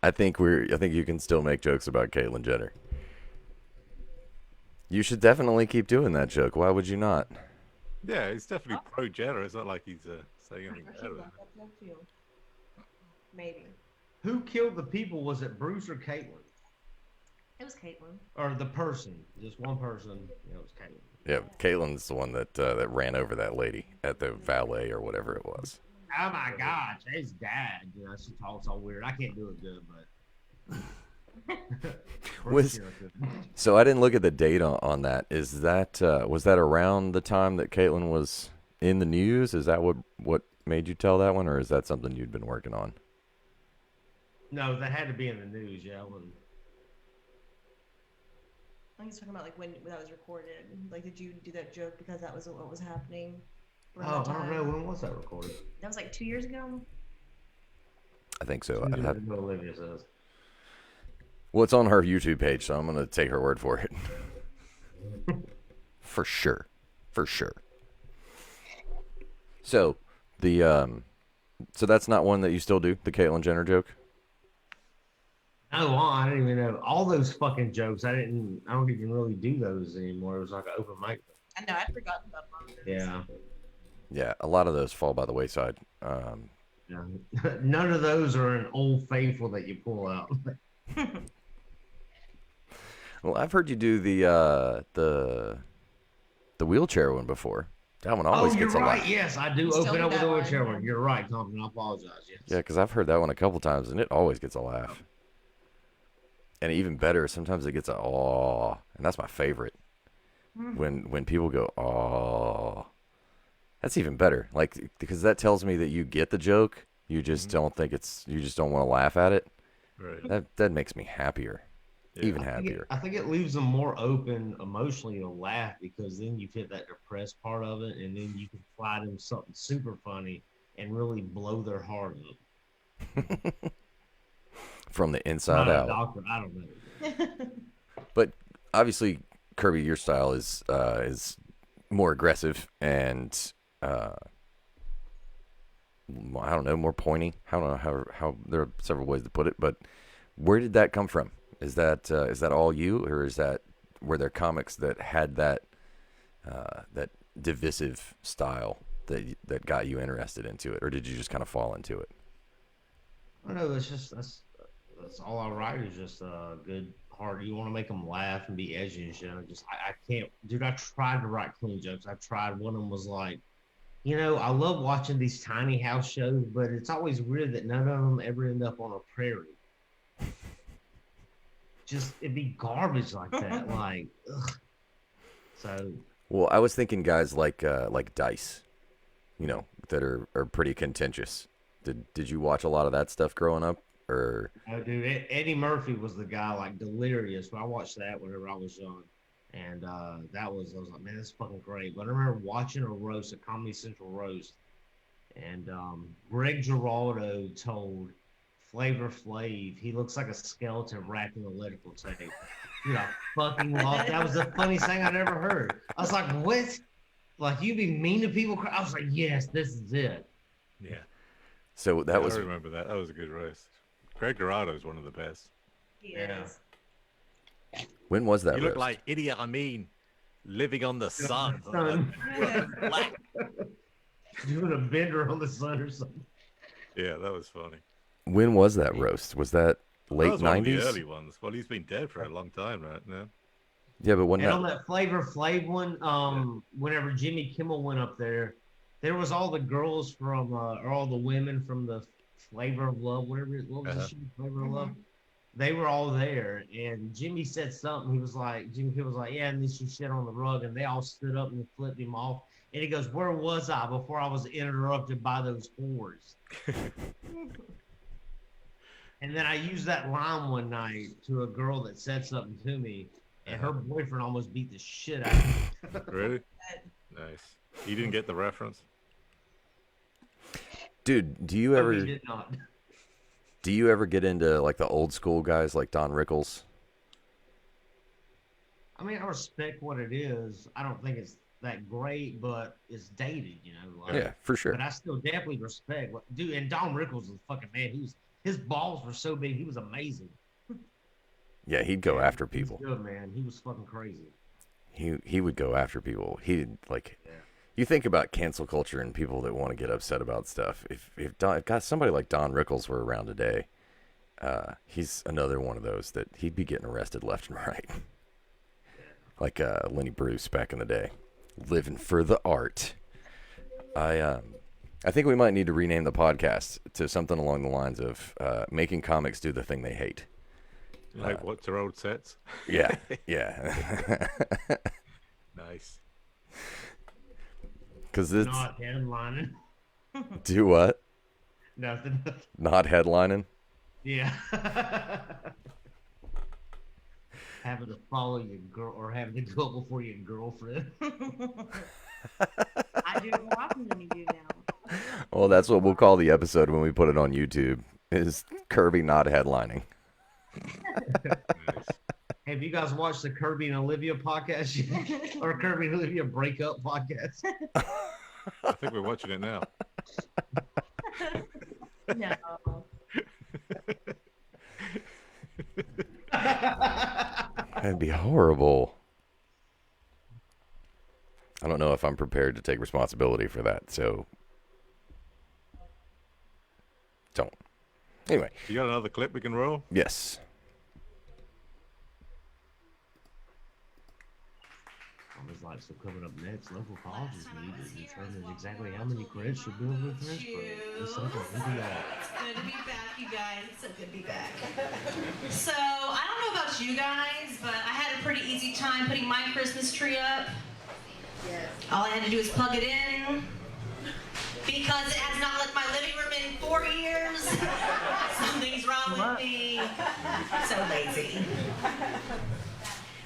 I think you can still make jokes about Caitlyn Jenner. You should definitely keep doing that joke. Why would you not? Yeah, he's definitely pro Jenner. It's not like he's saying anything I should better. back that joke too. Maybe. Who killed the people? Was it Bruce or Caitlyn? It was Caitlyn. Or the person? Just one person. Yeah, it was Caitlyn. Yeah, Caitlyn's the one that ran over that lady at the valet or whatever it was. Oh my God, she's dad. You know, she talks all weird. I can't do it good, but. So I didn't look at the date on that. Is that was that around the time that Caitlyn was in the news? Is that what made you tell that one, or is that something you'd been working on? No, that had to be in the news. Yeah, I think he's talking about like when that was recorded. Like, did you do that joke because that was what was happening? Oh, I don't know. When was that recorded? That was like 2 years ago. I think so. Olivia says. Well, it's on her YouTube page, so I'm going to take her word for it. For sure. So, so that's not one that you still do, the Caitlyn Jenner joke? Oh, I didn't even know. All those fucking jokes, I don't even really do those anymore. It was like an open mic. I know, I'd forgotten about one of those. Yeah. Yeah, a lot of those fall by the wayside. Yeah. None of those are an old faithful that you pull out. Well, I've heard you do the wheelchair one before. That one always gets a right. laugh. Yes, I do open up with a wheelchair one. You're right, Compton. I apologize. Yes. Yeah, because I've heard that one a couple times, and it always gets a laugh. And even better, sometimes it gets a aw, and that's my favorite. When people go aw, that's even better. Like, because that tells me that you get the joke. You just don't think you just don't want to laugh at it. Right. That makes me happier. Yeah. Even happier. I think it leaves them more open emotionally to laugh, because then you've hit that depressed part of it, and then you can fly them something super funny and really blow their heart up. From the inside out. Doctor, I don't know. But obviously, Kirby, your style is more aggressive and I don't know, more pointy. I don't know how there are several ways to put it, but where did that come from? Is that all you, or is that were there comics that had that that divisive style that got you interested into it, or did you just kind of fall into it? I don't know. It's just that's all I write is just good heart. You want to make them laugh and be edgy and shit. I can't, dude. I tried to write clean jokes. I tried. One of them was like, you know, I love watching these tiny house shows, but it's always weird that none of them ever end up on a prairie. Just it'd be garbage like that. Like, ugh. So. Well, I was thinking guys like Dice, you know, that are pretty contentious. Did you watch a lot of that stuff growing up, or? Oh, dude, Eddie Murphy was the guy, like Delirious. I watched that whenever I was young, and I was like, man, that's fucking great. But I remember watching a Comedy Central roast, and Greg Giraldo told Flavor Flav he looks like a skeleton wrapped in electrical tape. Dude, I fucking lost. That was the funniest thing I'd ever heard. I was like, what? Like, you be mean to people? I was like, yes, this is it. Yeah. So that was. I remember that. That was a good roast. Greg Dorado is one of the best. He is. When was that? You look roast? like idiot. I mean, living on the sun. Black. Doing a bender on the sun or something. Yeah, that was funny. When was that roast? Was that That late was one of the 90s? early ones. Well, he's been dead for a long time right now. Yeah, but when And that. on that Flavor Flav one, whenever Jimmy Kimmel went up there was all the girls from, or all the women from the Flavor of Love, what was the show, Flavor of Love? They were all there, and Jimmy said something. Jimmy Kimmel was like, yeah, and then she shit on the rug, and they all stood up and flipped him off. And he goes, where was I before I was interrupted by those whores? And then I used that line one night to a girl that said something to me, and her boyfriend almost beat the shit out of me. Really? Nice. You didn't get the reference? Dude, do you No, ever he did not. do you ever get into like the old school guys like Don Rickles? I mean, I respect what it is. I don't think it's that great, but it's dated, you know. Like, Yeah, for sure. But I still definitely respect what, dude. And Don Rickles was a fucking man. His balls were so big. He was amazing. Yeah, he'd go after people. He was good, man. He was fucking crazy. He would go after people. He like. You think about cancel culture and people that want to get upset about stuff. If somebody like Don Rickles were around today, he's another one of those that he'd be getting arrested left and right. Like Lenny Bruce back in the day, living for the art. I think we might need to rename the podcast to something along the lines of making comics do the thing they hate. Like what's their old sets? Yeah, yeah. Nice. Because it's Not headlining. do what? Nothing. Not headlining. Yeah. Having to follow your girl or having to go before your girlfriend. I do it more often than you do now. Well, that's what we'll call the episode when we put it on YouTube. Is Kirby not headlining? Nice. Have you guys watched the Kirby and Olivia podcast yet? Or Kirby and Olivia breakup podcast? I think we're watching it now. No. That'd be horrible. I don't know if I'm prepared to take responsibility for that, so don't. Anyway. You got another clip we can roll? Yes. I was like, so coming up next, local colleges need to determine exactly how many credits should build with transfer. It's like a video. It's good to be back, you guys. It's so good to be back. So, I don't know about you guys, but I had a pretty easy time putting my Christmas tree up. Yes. All I had to do was plug it in. Because it has not left my living room in 4 years. Something's wrong with me. So lazy.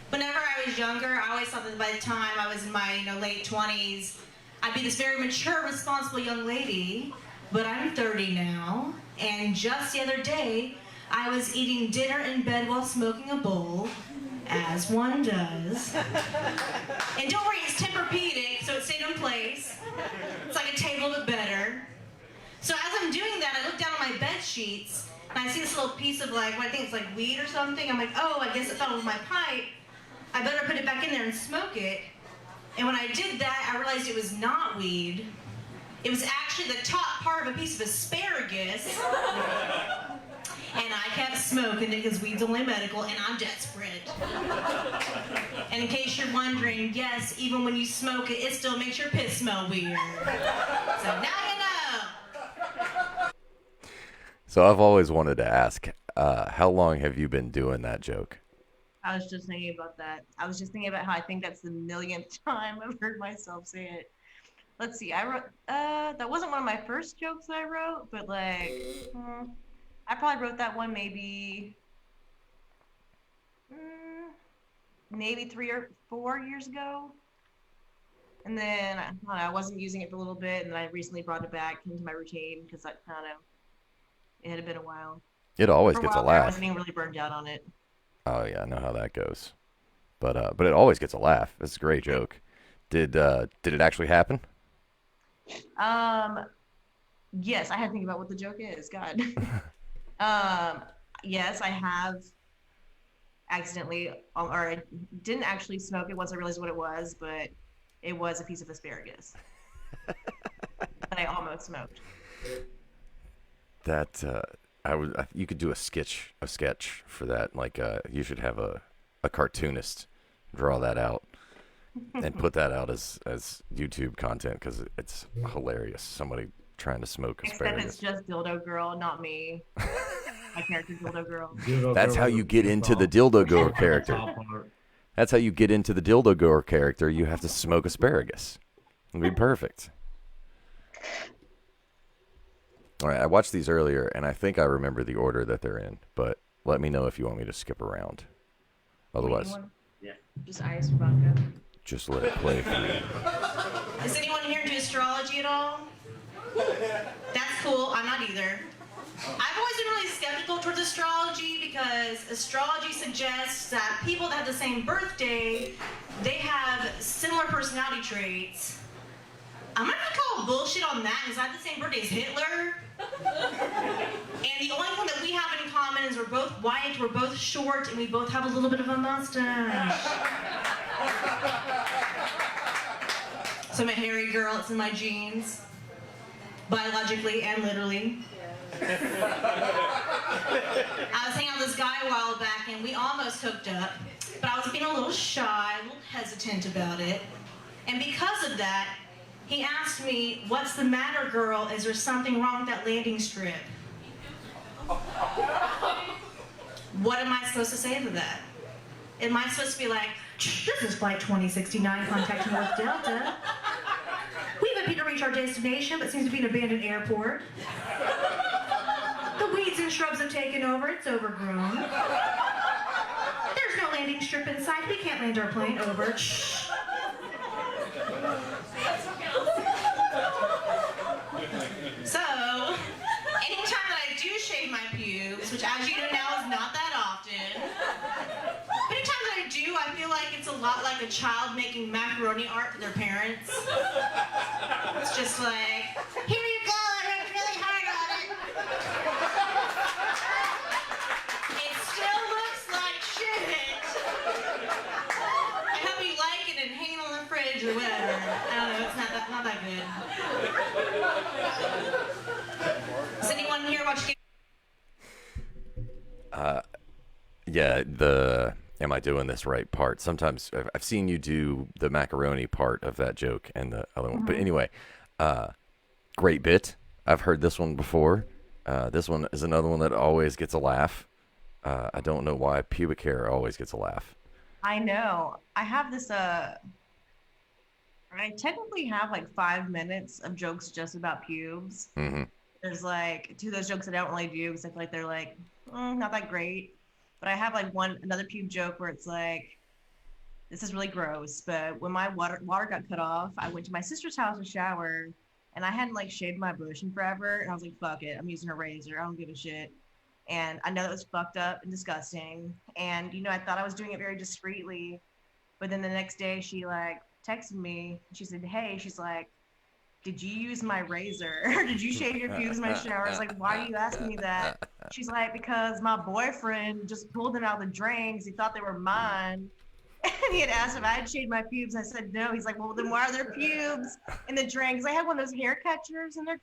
Whenever I was younger, I always thought that by the time I was in my late 20s, I'd be this very mature, responsible young lady. But I'm 30 now, and just the other day, I was eating dinner in bed while smoking a bowl, as one does. And don't worry, it's Tempur-Pedic, so it stayed in place. It's like a table, but better. So as I'm doing that, I look down at my bed sheets, and I see this little piece of what I think it's like weed or something. I'm like, oh, I guess it fell with my pipe. I better put it back in there and smoke it. And when I did that, I realized it was not weed. It was actually the top part of a piece of asparagus. And I kept smoking it because weed's only medical, and I'm desperate. And in case you're wondering, yes, even when you smoke it, it still makes your piss smell weird. So now you know. So I've always wanted to ask, how long have you been doing that joke? I was just thinking about that. I was just thinking about how I think that's the millionth time I've heard myself say it. Let's see. I wrote. That wasn't one of my first jokes that I wrote, but like, I probably wrote that one maybe 3 or 4 years ago. And then I don't know, I wasn't using it for a little bit, and then I recently brought it back into my routine because I don't know, it had been a while. It always For gets a while there, I laugh. wasn't even really burned out on it. Oh yeah, I know how that goes. But it always gets a laugh. It's a great joke. Did it actually happen? Yes, I had to think about what the joke is. God. Yes, I have accidentally, or I didn't actually smoke it once I realized what it was, but it was a piece of asparagus that I almost smoked. That you could do a sketch for that. Like you should have a cartoonist draw that out and put that out as YouTube content because it's hilarious. Somebody trying to smoke asparagus. Except it's just Dildo Girl, not me. My character, Dildo Girl. That's how you get into the Dildo Goer character. That's how you get into the Dildo Goer character. You have to smoke asparagus. It'd be perfect. All right, I watched these earlier, and I think I remember the order that they're in, but let me know if you want me to skip around. Otherwise, Just ice or vodka. just let it play for you. Is anyone here into astrology at all? That's cool. I'm not either. I've always been really skeptical towards astrology because astrology suggests that people that have the same birthday, they have similar personality traits. I'm not gonna call bullshit on that because I have the same birthday as Hitler. And the only thing that we have in common is we're both white, we're both short, and we both have a little bit of a mustache. So I'm a hairy girl, it's in my genes. Biologically and literally. I was hanging out with this guy a while back and we almost hooked up, but I was being a little shy, a little hesitant about it. And because of that, he asked me, "What's the matter, girl? Is there something wrong with that landing strip?" What am I supposed to say to that? Am I supposed to be like, "This is flight 2069, contact North Delta. We've appeared to reach our destination, but seems to be an abandoned airport. The weeds and shrubs have taken over, it's overgrown. There's no landing strip in sight, we can't land our plane, over." Shh. So, anytime that I do shave my pubes, which as you know now is not that often, but anytime that I do, I feel like it's a lot like a child making macaroni art for their parents. It's just like, here you go, I worked really hard on it. It still looks like shit. I hope you like it and hang it on the fridge or whatever. I don't know, it's not that good. Does anyone here watch Game? Yeah, the "am I doing this right" part. Sometimes I've seen you do the macaroni part of that joke and the other one. But anyway, great bit. I've heard this one before. This one is another one that always gets a laugh. I don't know why pubic hair always gets a laugh. I know. I have this, I technically have like 5 minutes of jokes just about pubes. Mm-hmm. There's like 2 of those jokes I don't really do because I feel like they're like, not that great. But I have like another pube joke where it's like, this is really gross, but when my water got cut off, I went to my sister's house to shower, and I hadn't like shaved my bush in forever, and I was like, fuck it, I'm using a razor, I don't give a shit. And I know that was fucked up and disgusting, and I thought I was doing it very discreetly, but then the next day she like texted me, she said, hey, she's like, did you use my razor? Did you shave your pubes in my shower? I was like, why are you asking me that? She's like, because my boyfriend just pulled them out of the drain because he thought they were mine. And he had asked if I had shaved my pubes. I said no. He's like, well, then why are there pubes in the drain? Because I had one of those hair catchers in their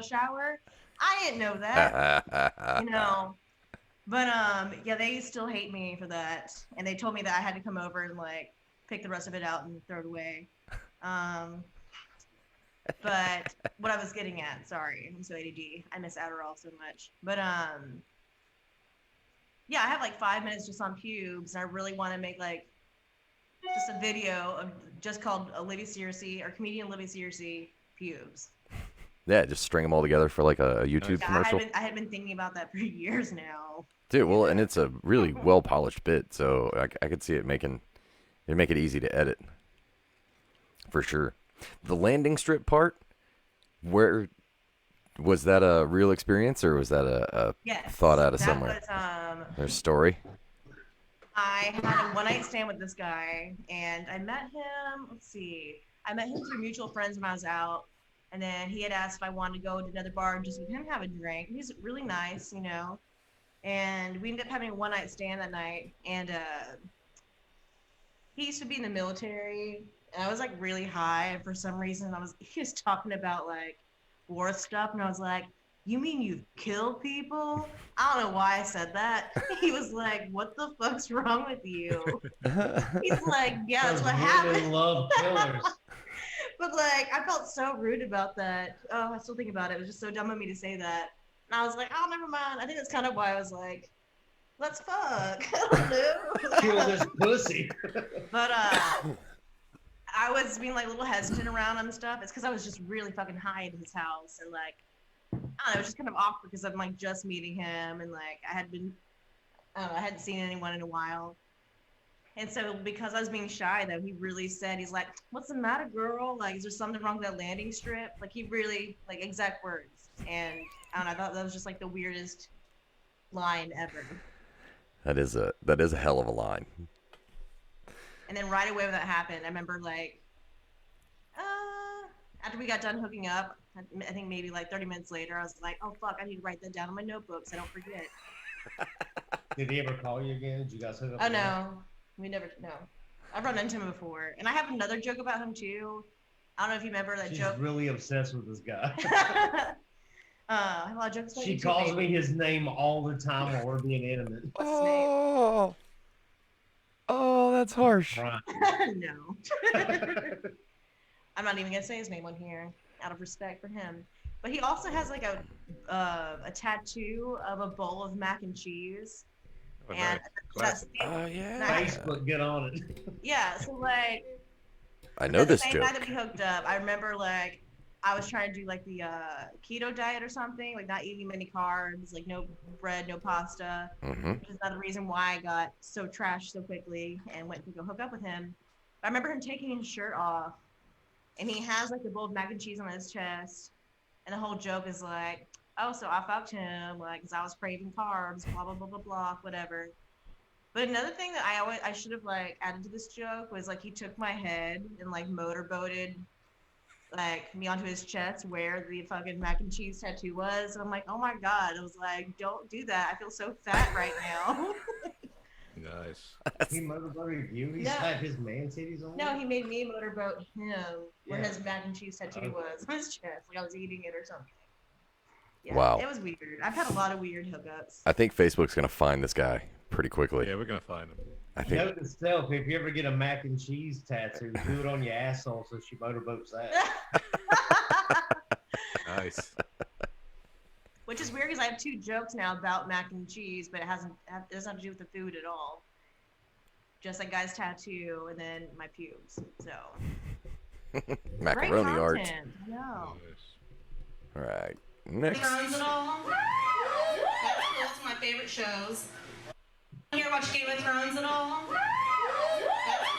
shower. I didn't know that, you know. But yeah, they still hate me for that, and they told me that I had to come over and like pick the rest of it out and throw it away. But what I was getting at, sorry, I'm so ADD. I miss Adderall so much. But yeah, I have like 5 minutes just on pubes, and I really want to make like just a video of just called Olivia Searcy or comedian Olivia Searcy pubes. Yeah, just string them all together for like a YouTube commercial. I had been thinking about that for years now. Dude, well, and it's a really well polished bit, so I could see it make it easy to edit, for sure. The landing strip part, where was that a real experience or was that a yes, thought out of that somewhere? Was, there's a story. I had a one-night stand with this guy, and I met him. Let's see, I met him through mutual friends when I was out. And then he had asked if I wanted to go to another bar and just with him have a drink. He's really nice, you know. And we ended up having a one-night stand that night. And he used to be in the military. And I was like really high. And for some reason, he was talking about like war stuff. And I was like, you mean you've killed people? I don't know why I said that. He was like, what the fuck's wrong with you? He's like, yeah, that's what happened. Women love killers. But like, I felt so rude about that. Oh, I still think about it. It was just so dumb of me to say that. And I was like, oh, never mind. I think that's kind of why I was like, let's fuck. I don't know. Kill this pussy. But I was being like a little hesitant around him and stuff. It's because I was just really fucking high at his house, and like, I don't know, it was just kind of awkward because I'm like just meeting him, and like I hadn't seen anyone in a while. And so because I was being shy, though, he really said, he's like, what's the matter, girl? Like, is there something wrong with that landing strip? Like, he really, like, exact words. And I don't know, I thought that was just, like, the weirdest line ever. That is a hell of a line. And then right away when that happened, I remember, like, after we got done hooking up, I think maybe, like, 30 minutes later, I was like, oh, fuck, I need to write that down on my notebook so I don't forget. Did he ever call you again? Did you guys hook up? Oh, no. We never, no. I've run into him before. And I have another joke about him, too. I don't know if you remember that She's joke. She's really obsessed with this guy. I have a lot of jokes about she you too, calls baby. me his name all the time while we're being intimate. Oh, that's harsh. No. I'm not even going to say his name on here, out of respect for him. But he also has, like, a tattoo of a bowl of mac and cheese. Oh, And nice. Yeah. Facebook, get on it. yeah, so like I know this the same joke. night that we hooked up, I remember like I was trying to do like the keto diet or something, like not eating many carbs, like no bread, no pasta, which is another reason why I got so trashed so quickly and went to go hook up with him. But I remember him taking his shirt off, and he has like the bowl of mac and cheese on his chest, and the whole joke is like, oh, so I fucked him, like, because I was craving carbs, blah, blah, blah, blah, blah, whatever. But another thing that I should have, like, added to this joke was, like, he took my head and, like, motorboated, like, me onto his chest where the fucking mac and cheese tattoo was. And I'm like, oh, my God. I was like, don't do that. I feel so fat right now. Nice. He motorboated you? He's No. had his man titties on? No, he made me motorboat him where Yeah. his mac and cheese tattoo was on his chest. Like, I was eating it or something. Yeah, Wow. It was weird. I've had a lot of weird hookups. I think Facebook's gonna find this guy pretty quickly. Yeah, we're gonna find him. I think. Note to self, if you ever get a mac and cheese tattoo, do it on your asshole so she motorboats that. Nice. Which is weird because I have 2 jokes now about mac and cheese, but it doesn't have to do with the food at all. Just like guy's tattoo and then my pubes. So Macaroni great art. content. No. Nice. All right. Next. Thrones at all? That's my favorite shows. You ever watch Game of Thrones at all?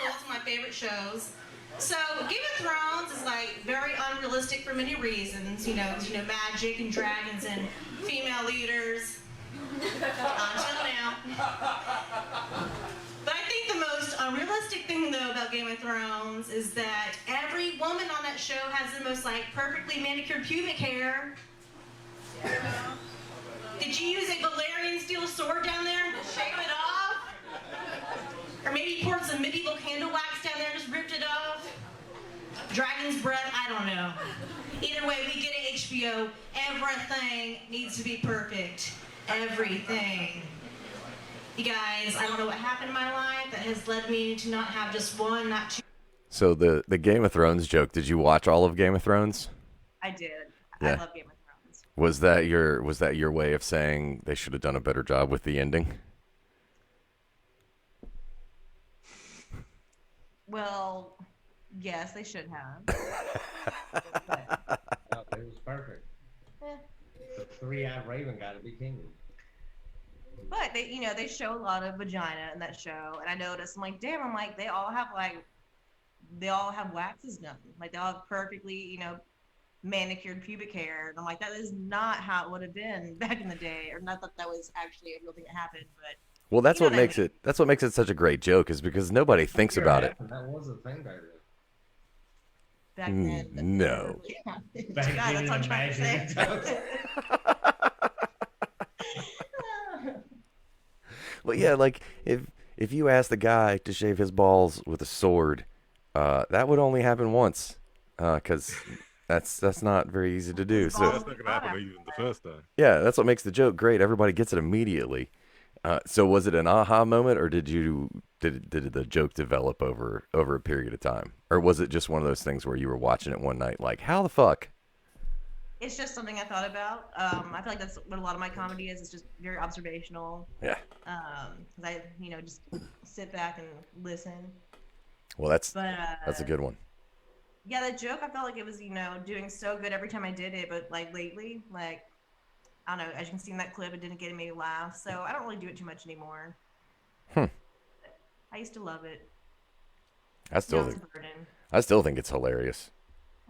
That's my favorite shows. So Game of Thrones is like very unrealistic for many reasons. You know, magic and dragons and female leaders. Until now. But I think the most unrealistic thing though about Game of Thrones is that every woman on that show has the most like perfectly manicured pubic hair. Did you use a Valerian steel sword down there and shave it off? Or maybe you poured some Dragon's Breath, I don't know. Either way, we get it, HBO. Everything needs to be perfect. Everything. You guys, I don't know what happened in my life that has led me to not have just one, not two. So the Game of Thrones joke, did you watch all of Game of Thrones? I did. Yeah. I love Game of Thrones. Was that your way of saying they should have done a better job with the ending? Well, yes, they should have. No, it was perfect. The three-eyed raven got to be king. But they show a lot of vagina in that show, and I noticed, I'm like, damn, I'm like, they all have waxes done, like they all have perfectly, manicured pubic hair, and I'm like, that is not how it would have been back in the day, or not that was actually a real thing that happened, but. Well, that's what makes it. That's what makes it such a great joke, is because nobody thinks about it. That was a thing back Back then. No. then. Back God, then, that's what I'm trying to say. Well, yeah, like if you ask the guy to shave his balls with a sword, that would only happen once, because that's not very easy to do. So That's not going to happen even the first time. yeah, that's what makes the joke great. Everybody gets it immediately. So was it an aha moment, or did the joke develop over a period of time, or was it just one of those things where you were watching it one night, like, how the fuck? It's just something I thought about. I feel like that's what a lot of my comedy is. It's just very observational. Yeah. Because I, just sit back and listen. Well, that's But a good one. yeah, the joke, I felt like it was, doing so good every time I did it. But like lately, like, I don't know, as you can see in that clip, it didn't get me to laugh. So I don't really do it too much anymore. I used to love it. I still Now it's think a burden. it's hilarious.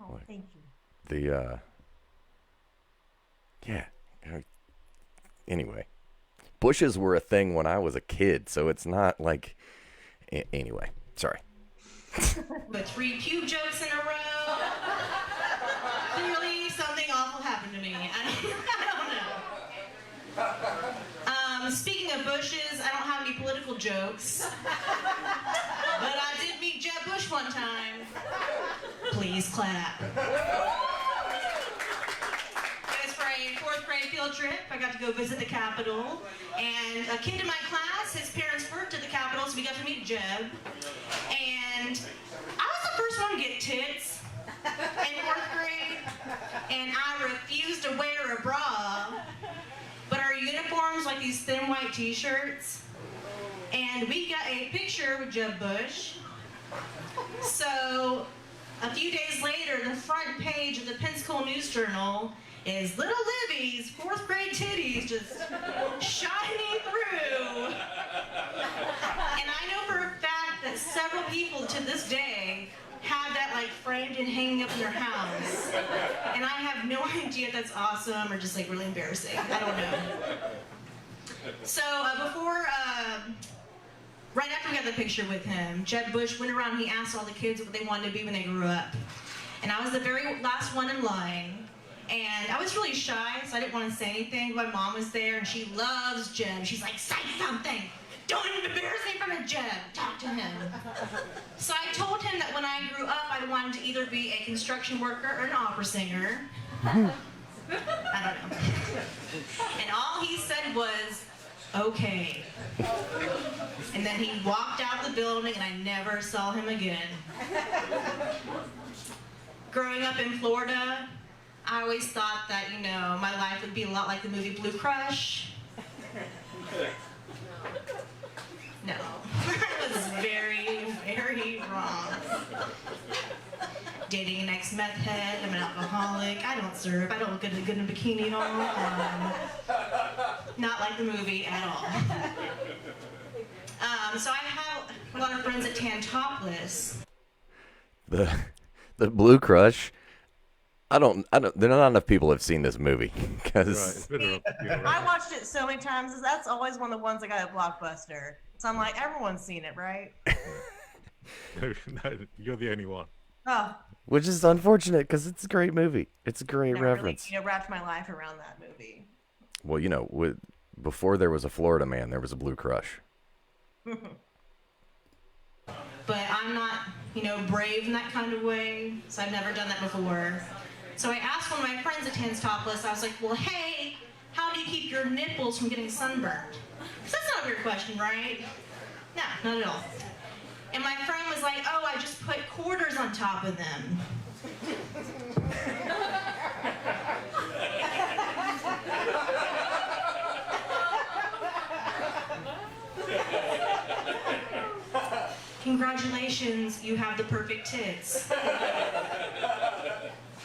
Oh, thank you. Yeah. Anyway, bushes were a thing when I was a kid, so it's not like. Anyway, sorry. With 3 pube jokes in a row. Clearly, something awful happened to me. I don't know. Speaking of bushes, I don't have any political jokes. But I did meet Jeb Bush one time. Please clap. It was for a 4th grade field trip. I got to go visit the Capitol. And a kid in my class, his parents worked at the Capitol, so we got to meet Jeb. And I was the first one to get tits in 4th grade. And I refused to wear a bra. But our uniforms, like these thin white t-shirts. And we got a picture with Jeb Bush. So a few days later, the front page of the Pensacola News Journal is little Libby's 4th grade titties just shining through. And I know for a fact that several people to this day have that like framed and hanging up in their house. And I have no idea if that's awesome or just like really embarrassing. I don't know. So right after we got the picture with him, Jeb Bush went around and he asked all the kids what they wanted to be when they grew up. And I was the very last one in line. And I was really shy, so I didn't want to say anything. My mom was there, and she loves Jeb. She's like, say something. Don't embarrass me in front of Jeb. Talk to him. So I told him that when I grew up, I wanted to either be a construction worker or an opera singer. I don't know. And all he said was, okay. And then he walked out the building, and I never saw him again. Growing up in Florida, I always thought that, my life would be a lot like the movie Blue Crush. No. I was very, very wrong. Dating an ex-meth head, I'm an alcoholic, I don't serve, I don't look good in a bikini at all. Not like the movie at all. So I have a lot of friends that tan topless. The Blue Crush. I don't. There are not enough people have seen this movie because I watched it so many times. That's always one of the ones I got at Blockbuster. So I'm like, everyone's seen it, right? No, you're the only one. Oh, which is unfortunate because it's a great movie. It's a great reference. Really, wrapped my life around that movie. Well, before there was a Florida Man, there was a Blue Crush. But I'm not brave in that kind of way. So I've never done that before. So I asked one of my friends that tans topless, I was like, well, hey, how do you keep your nipples from getting sunburned? Because that's not a weird question, right? No, not at all. And my friend was like, oh, I just put quarters on top of them. Congratulations, you have the perfect tits.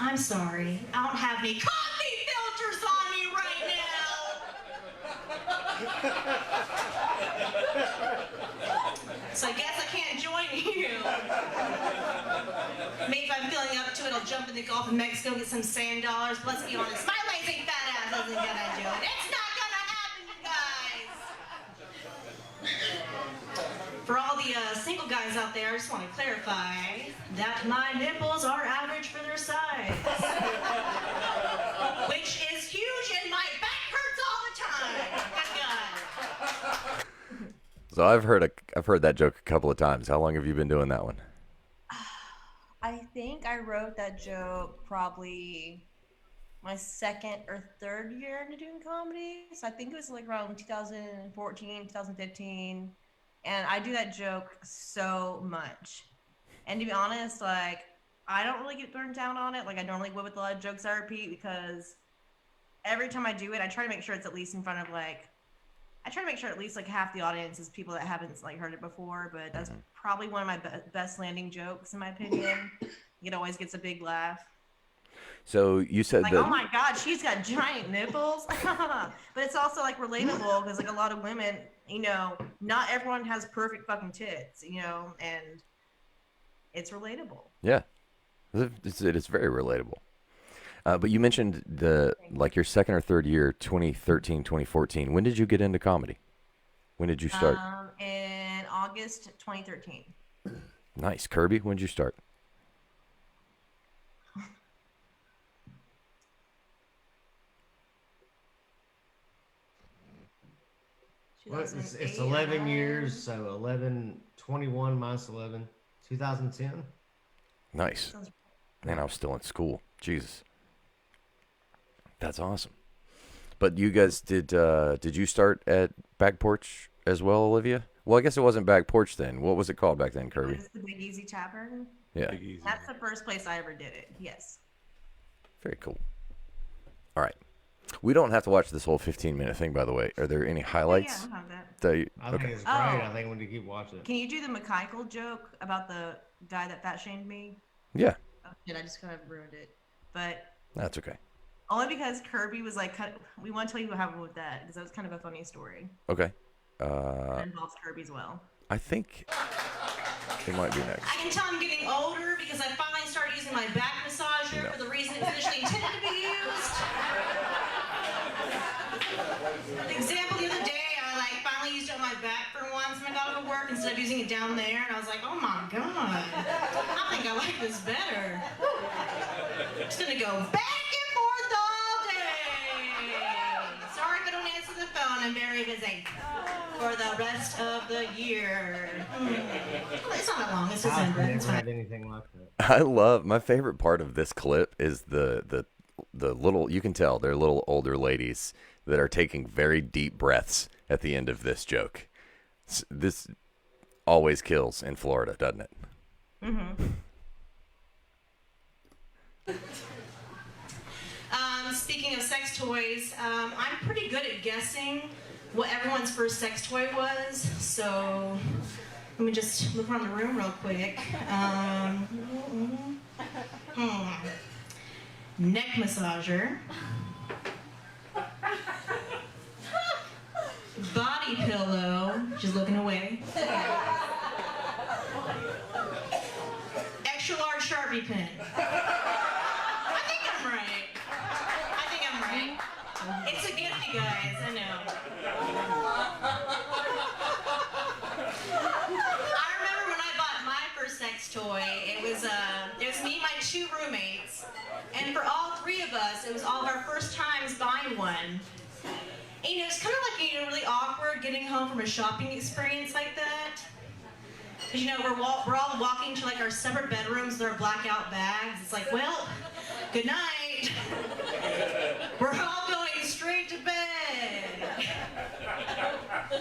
I'm sorry, I don't have any coffee filters on me right now. So I guess I can't join you. Maybe if I'm feeling up to it, I'll jump in the Gulf of Mexico, get some sand dollars. But let's be honest, my lazy fat ass isn't gonna do it. It's not gonna happen, you guys. For all the single guys out there, I just want to clarify that my nipples are average for their size. Which is huge and my back hurts all the time. Thank God. So I've heard that joke a couple of times. How long have you been doing that one? I think I wrote that joke probably my second or third year into doing comedy. So I think it was like around 2014, 2015. And I do that joke so much. And to be honest, like, I don't really get burned down on it. Like, I normally would with a lot of jokes I repeat because every time I do it, I try to make sure it's at least in front of, like, I try to make sure at least, like, half the audience is people that haven't, like, heard it before. But that's probably one of my best landing jokes, in my opinion. It always gets a big laugh. So you said like, that... oh my God, she's got giant nipples. But it's also, like, relatable because, like, a lot of women, not everyone has perfect fucking tits, and it's relatable. Yeah, it is very relatable. But you mentioned your second or third year, 2013, 2014. When did you get into comedy? When did you start? In August 2013. Nice. Kirby, when did you start? Well, it's 11 years, so 21 minus 11, 2010. Nice. Man, I was still in school. Jesus. That's awesome. But you guys did you start at Back Porch as well, Olivia? Well, I guess it wasn't Back Porch then. What was it called back then, Kirby? It was the Big Easy Tavern. Yeah. That's the first place I ever did it. Yes. Very cool. All right. We don't have to watch this whole 15-minute thing, by the way. Are there any highlights? Yeah, I have that. I think it's great. I think we need to keep watching it. Can you do the McKeichel joke about the guy that fat shamed me? Yeah. Oh, shit, I just kind of ruined it. But that's okay. Only because Kirby was like, we want to tell you what happened with that because that was kind of a funny story. Okay. It involves Kirby as well. I think it might be next. I can tell I'm getting older because I finally started using my back massager for the reason it was initially intended to be used. The example the other day, I finally used it on my back for once when I got over work instead of using it down there, and I was like, oh my God, I think I like this better. Just gonna go back and forth all day. Sorry if I don't answer the phone, I'm very busy. For the rest of the year. It's not that long, it's December. I've never had anything like that. I love, my favorite part of this clip is the little, you can tell they're little older ladies that are taking very deep breaths at the end of this joke. This always kills in Florida, doesn't it? Mm-hmm. Speaking of sex toys, I'm pretty good at guessing what everyone's first sex toy was. So let me just look around the room real quick. Neck massager. Body pillow. She's looking away. Extra large Sharpie pen. I think I'm right. It's a gift, you guys. I know. I remember when I bought my first sex toy. It was me and my two roommates, and for all three of us, it was all of our first times buying one. And it's kind of like really awkward getting home from a shopping experience like that. Because, we're all walking to, like, our separate bedrooms with our blackout bags. It's like, well, good night. We're all going straight to bed.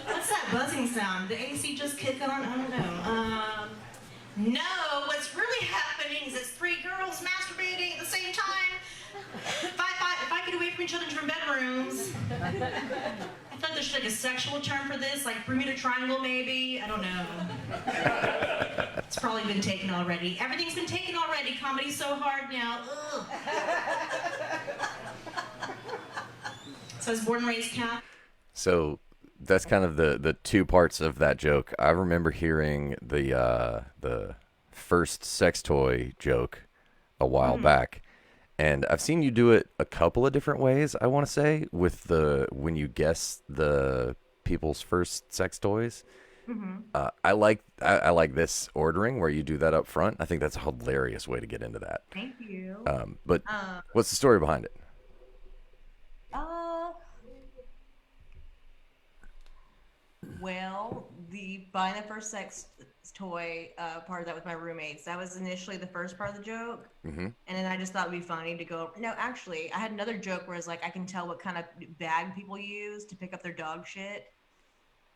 What's that buzzing sound? The AC just kick on? I don't know. No, what's really happening is it's 3 girls masturbating at the same time. If I get away from each other in different bedrooms. I thought there should be like a sexual term for this, like Bermuda Triangle maybe. I don't know. It's probably been taken already. Everything's been taken already. Comedy's so hard now. Ugh. So I was born and raised Catholic. So that's kind of the two parts of that joke. I remember hearing the first sex toy joke a while back, and I've seen you do it a couple of different ways. I want to say with when you guess the people's first sex toys. I like this ordering where you do that up front. I think that's a hilarious way to get into that. Thank you. But what's the story behind it? Well, the buying the first sex toy part of that with my roommates, that was initially the first part of the joke. And then I just thought it'd be funny to go, no, actually, I had another joke where it's like, I can tell what kind of bag people use to pick up their dog shit.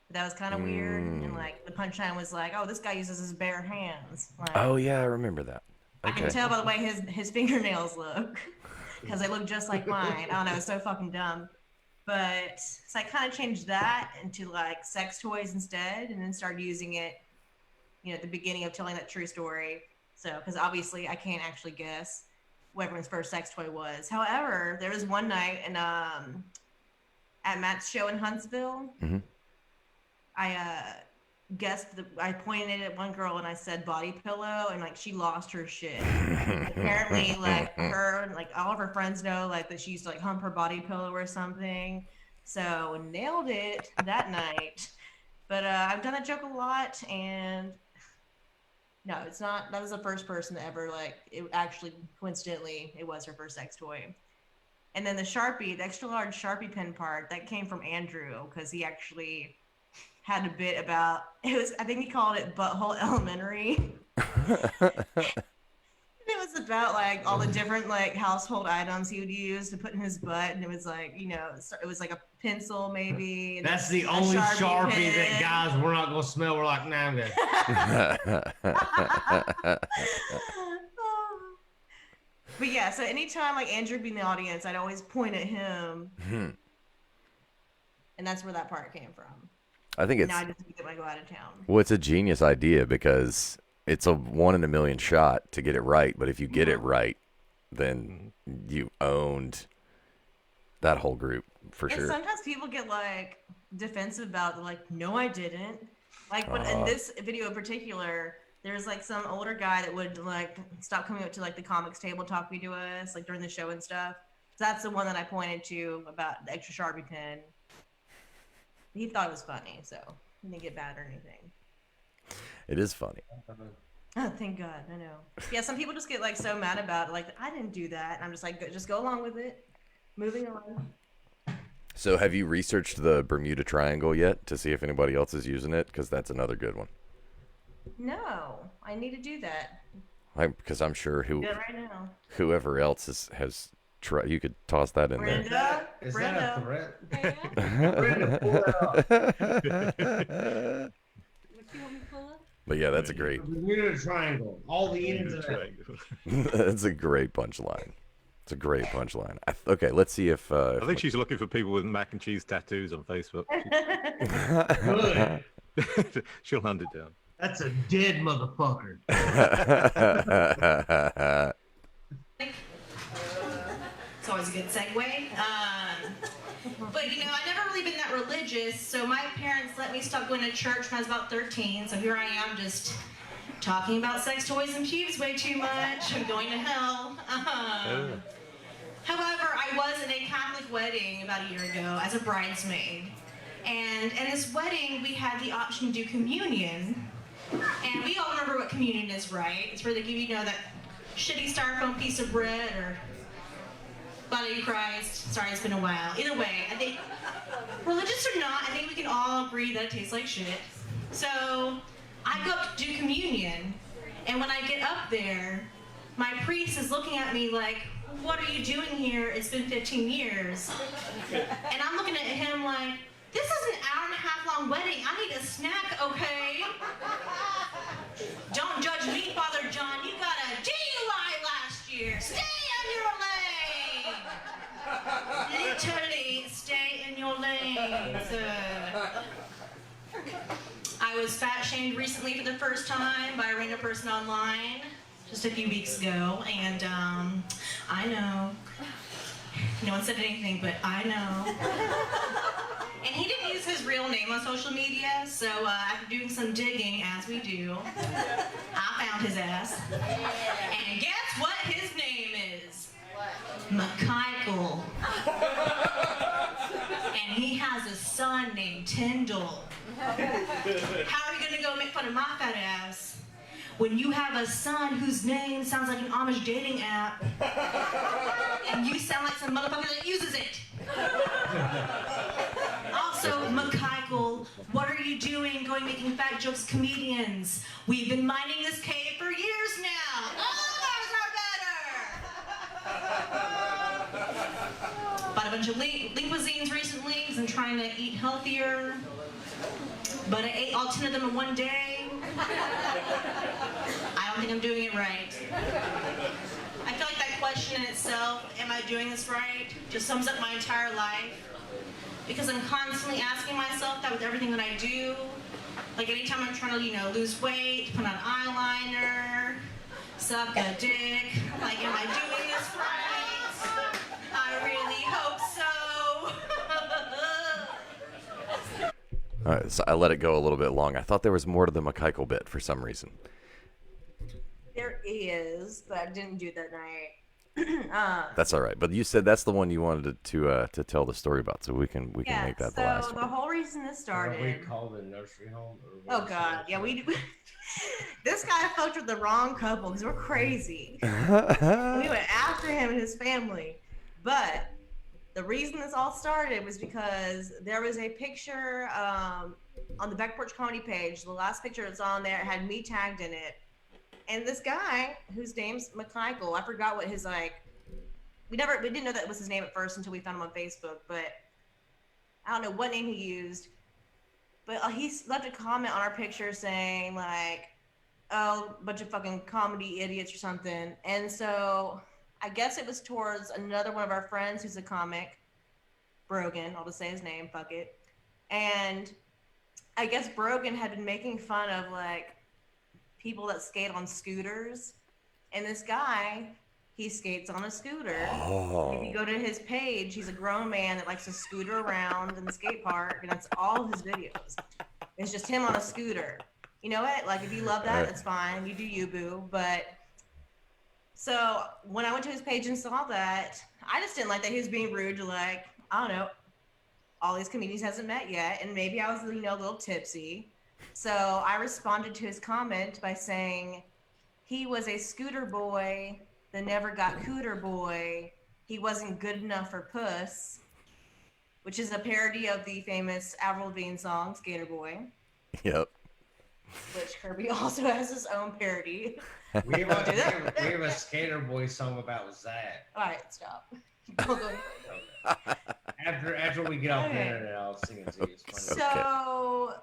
But that was kind of weird. And like the punchline was like, oh, this guy uses his bare hands. Like, Oh, yeah, I remember that. I can tell by the way his fingernails look, because they look just like mine. I don't know, it's so fucking dumb. But so I kind of changed that into like sex toys instead, and then started using it, at the beginning of telling that true story. So, because obviously I can't actually guess what everyone's first sex toy was. However, there was one night and at Matt's show in Huntsville, I I pointed at one girl and I said body pillow, and like she lost her shit. Apparently, like her and like all of her friends know like that she used to like hump her body pillow or something. So nailed it that night. But I've done that joke a lot, and no, it's not. That was the first person to ever like it. Actually, coincidentally, it was her first sex toy. And then the Sharpie, the extra large Sharpie pen part, that came from Andrew because he actually had a bit about I think he called it Butthole Elementary. It was about like all the different like household items he would use to put in his butt, and it was like it was like a pencil maybe. And that's the only Sharpie that guys we're not gonna smell. We're like, nah, I'm good. But yeah, so anytime like Andrew would be in the audience, I'd always point at him, and that's where that part came from. I think it's. Now I just think it might go out of town. Well, it's a genius idea because it's a 1 in a million shot to get it right. But if you get it right, then you owned that whole group for sure. Sometimes people get like defensive about like, no, I didn't. Like when in this video in particular, there's like some older guy that would like stop coming up to like the comics table talking to us like during the show and stuff. So that's the one that I pointed to about the extra Sharpie pen. He thought it was funny, so he didn't get bad or anything. It is funny. Oh, thank God. I know. Yeah, some people just get like so mad about it, like I didn't do that. And I'm just like, just go along with it. Moving on. So have you researched the Bermuda Triangle yet to see if anybody else is using it? Because that's another good one. No, I need to do that. Because I'm sure Do it right now. whoever else has tried, you could toss that in Brenda, there. Is Brenda. that a threat? Brenda, pull it up. What you want me to pull up? But yeah, that's a great. Bermuda Triangle. All the ends of it. That's a great punchline. It's a great punchline. Okay, let's see if. I think she's looking for people with mac and cheese tattoos on Facebook. Good. She'll hunt it down. That's a dead motherfucker. It's always a good segue. But I've never really been that religious, so my parents let me stop going to church when I was about 13. So here I am, just talking about sex toys and pubes way too much. I'm going to hell. However, I was in a Catholic wedding about a year ago as a bridesmaid, and in this wedding we had the option to do communion, and we all remember what communion is, right? It's where they give you that shitty styrofoam piece of bread or body of Christ. Sorry, it's been a while. Either way, I think, religious or not, I think we can all agree that it tastes like shit. So I go up to do communion, and when I get up there, my priest is looking at me like, what are you doing here? It's been 15 years. And I'm looking at him like, this is an hour and a half long wedding. I need a snack, okay? Don't judge me, Father John. You got a DUI last year. Stay in your lane. Literally, stay in your lanes. I was fat shamed recently for the first time by a random person online just a few weeks ago, and I know. No one said anything, but I know. And he didn't use his real name on social media, so after doing some digging, as we do, I found his ass. And guess what his name is? McKeichel. And he has a son named Tyndall. How are you gonna go make fun of my fat ass when you have a son whose name sounds like an Amish dating app, and you sound like some motherfucker that uses it? Also, McKeichel, what are you doing going making fat jokes comedians? We've been mining this cave for years now. All of ours are better. Bought a bunch of lean cuisines recently because I'm trying to eat healthier, but I ate all 10 of them in one day. I don't think I'm doing it right. I feel like that question in itself, am I doing this right, just sums up my entire life. Because I'm constantly asking myself that with everything that I do. Like anytime I'm trying to, lose weight, put on eyeliner, suck a dick. Like, am I doing this right? I really hope so. All right, so I let it go a little bit long. I thought there was more to the McKeichel bit for some reason. There is, but I didn't do that night. That's all right. But you said that's the one you wanted to tell the story about, so we can make that the last So one. the whole reason this started. Are we called a nursery home? Oh God, yeah, we. This guy fucked with the wrong couple because we're crazy. We went after him and his family, but the reason this all started was because there was a picture on the Back Porch Comedy page. The last picture that's on there had me tagged in it. And this guy, whose name's McKeichel, I forgot what his we didn't know that was his name at first until we found him on Facebook, but I don't know what name he used. But he left a comment on our picture saying like, oh, bunch of fucking comedy idiots or something. And so I guess it was towards another one of our friends who's a comic, Brogan, I'll just say his name, fuck it. And I guess Brogan had been making fun of like people that skate on scooters, and this guy, he skates on a scooter. Oh. If you go to his page, he's a grown man that likes to scooter around in the skate park, and that's all his videos. It's just him on a scooter. You know what? Like, if you love that, that's fine. You do you, boo. But so when I went to his page and saw that, I just didn't like that he was being rude to, like, I don't know, all these comedians hasn't met yet, and maybe I was, a little tipsy. So I responded to his comment by saying he was a scooter boy that never got cooter boy. He wasn't good enough for puss, which is a parody of the famous Avril Lavigne song Skater Boy. Yep. Which Kirby also has his own parody. We have a Skater Boy song about Zach. All right, stop. Don't go After we get off the internet, I'll sing it to you. It's funny. So,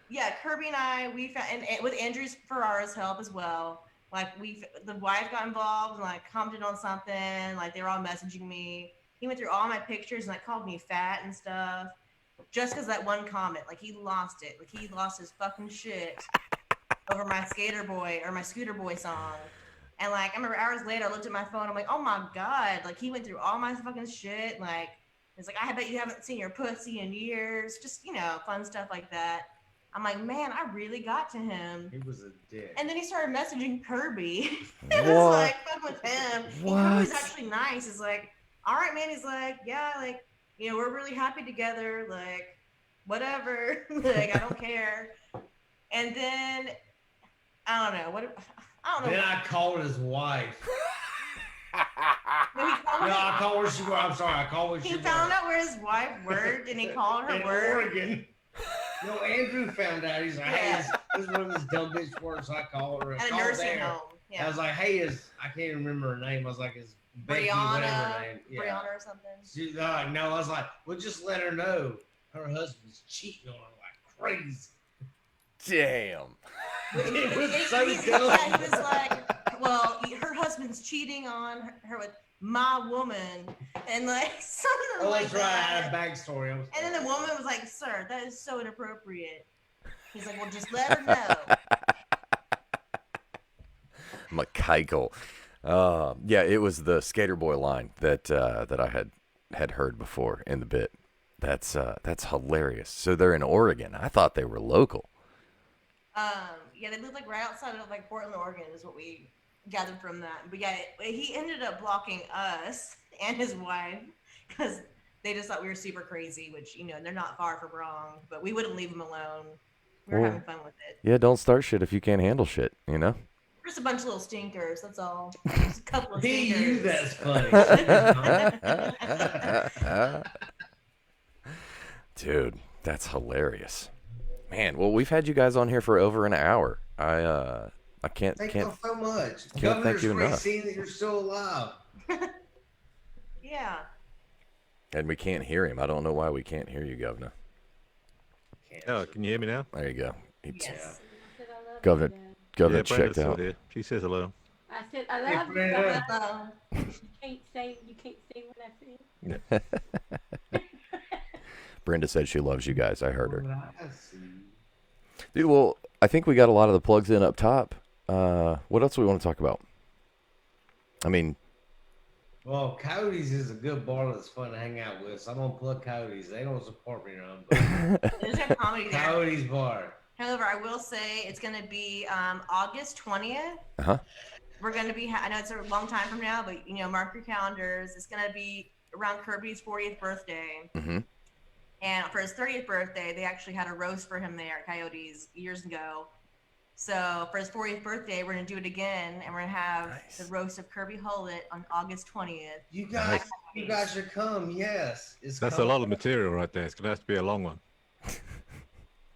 yeah, Kirby and I, we found, and with Andrew Ferrara's help as well, like the wife got involved and like commented on something, like they were all messaging me. He went through all my pictures and like called me fat and stuff, just because that one comment. Like he lost it. Like he lost his fucking shit over my Skater Boy or my Scooter Boy song. And like I remember hours later, I looked at my phone. I'm like, oh my god! Like he went through all my fucking shit. Like it's like I bet you haven't seen your pussy in years. Just fun stuff like that. I'm like, man, I really got to him. He was a dick. And then he started messaging Kirby. It was like, fuck with him. What? And Kirby's actually nice. He's like, all right, man. He's like, yeah, like, we're really happy together. Like, whatever. Like, I don't care. And then, I don't know. Then I called his wife. No, I called where she worked. I'm sorry, I called where she worked. He found out where his wife worked, and he called her in work. Oregon. No, Andrew found out. He's like, hey, this is one of this dumb bitch works. I called her. At a nursing home. Yeah. I was like, hey, I can't even remember her name. I was like, is Becky, whatever her name. Yeah. Brianna or something. She's like, no. I was like, well, just let her know her husband's cheating on her like crazy. Damn. It was so dumb. Yeah, he was like, well, her husband's cheating on her with my woman, and like something like That's right. I had a backstory. And then the woman was like, sir, that is so inappropriate. He's like, well, just let her know. McKeichel. Yeah, it was the Skater Boy line that I had heard before in the bit. That's hilarious. So they're in Oregon. I thought they were local. Yeah, they live like right outside of like Portland, Oregon, is what we gathered from that. But yeah, he ended up blocking us and his wife because they just thought we were super crazy, which, you know, they're not far from wrong, but we wouldn't leave them alone. We were having fun with it. Yeah, don't start shit if you can't handle shit, you know? We're just a bunch of little stinkers, that's all. Just a couple of stinkers. You, that's funny. Dude, that's hilarious. Man, well, we've had you guys on here for over an hour. I can't Thank you so much. Can't thank you enough. Seeing that you're still alive. Yeah. And we can't hear him. I don't know why we can't hear you, Governor. Oh, can you hear me now? There you go. Yes. Governor Brenda's checked still out. here. She says hello. I said I love you. Brenda. You can't say what I said. Brenda said she loves you guys. I heard her. Dude, well, I think we got a lot of the plugs in up top. What else do we want to talk about? I mean, well, Cody's is a good bar that's fun to hang out with. So I'm gonna plug Cody's. They don't support me around, but There's a comedy there. Cody's bar. However, I will say it's going to be August 20th. uh-huh. We're going to be, I know it's a long time from now, but, you know, mark your calendars. It's going to be around Kirby's 40th birthday. Mm-hmm. And for his 30th birthday, they actually had a roast for him there at Coyote's years ago. So for his 40th birthday, we're going to do it again, and we're going to have the roast of Kirby Hullett on August 20th. You guys should come. Yes, That's a lot of material right there. It's going to have to be a long one.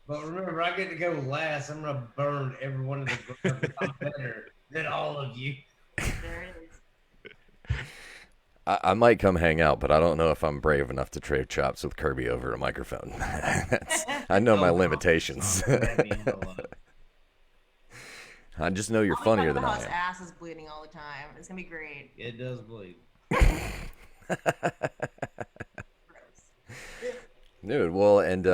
But remember, I get to go last. I'm gonna burn every one of the girls. I'm better than all of you. There it is. I might come hang out, but I don't know if I'm brave enough to trade chops with Kirby over a microphone. I know my limitations. I just know you're funnier than I am. His ass is bleeding all the time. It's gonna be great. It does bleed. Dude, well, and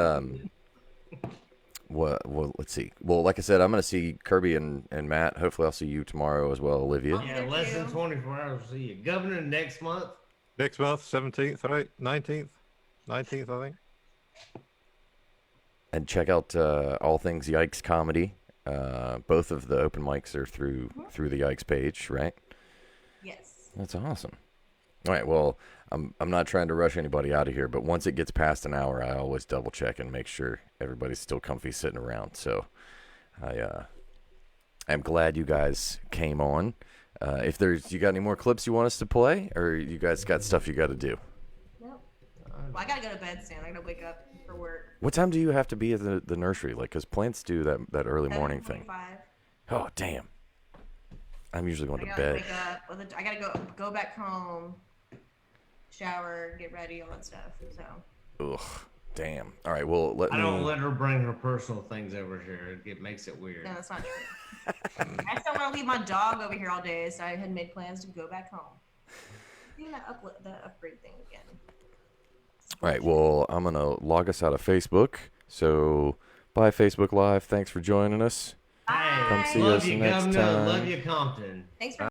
well, let's see. Well, like I said, I'm going to see Kirby and Matt. Hopefully, I'll see you tomorrow as well, Olivia. Yeah, less than 24 hours to see you. Governor next month. Next month, 17th, right? 19th? 19th, I think. And check out All Things Yikes Comedy. Both of the open mics are through the Yikes page, right? Yes. That's awesome. All right, well, I'm not trying to rush anybody out of here, but once it gets past an hour, I always double check and make sure everybody's still comfy sitting around. So I'm glad you guys came on. If you got any more clips you want us to play, or you guys got stuff you got to do? Nope. Well, I gotta go to bed soon. I gotta wake up for work. What time do you have to be at the nursery? Like, because plants do that early morning thing. 7:45. Oh, damn. I'm usually going to I bed. Wake up. I gotta go back home, shower, get ready, all that stuff. So. Ugh, damn. All right, well, I don't let her bring her personal things over here. It makes it weird. No, that's not true. I still want to leave my dog over here all day, so I had made plans to go back home. Doing the upgrade thing again. All right, well, I'm going to log us out of Facebook. So, bye, Facebook Live. Thanks for joining us. Hey, Come see love us you, next Governor. time. Love you, Compton. Thanks for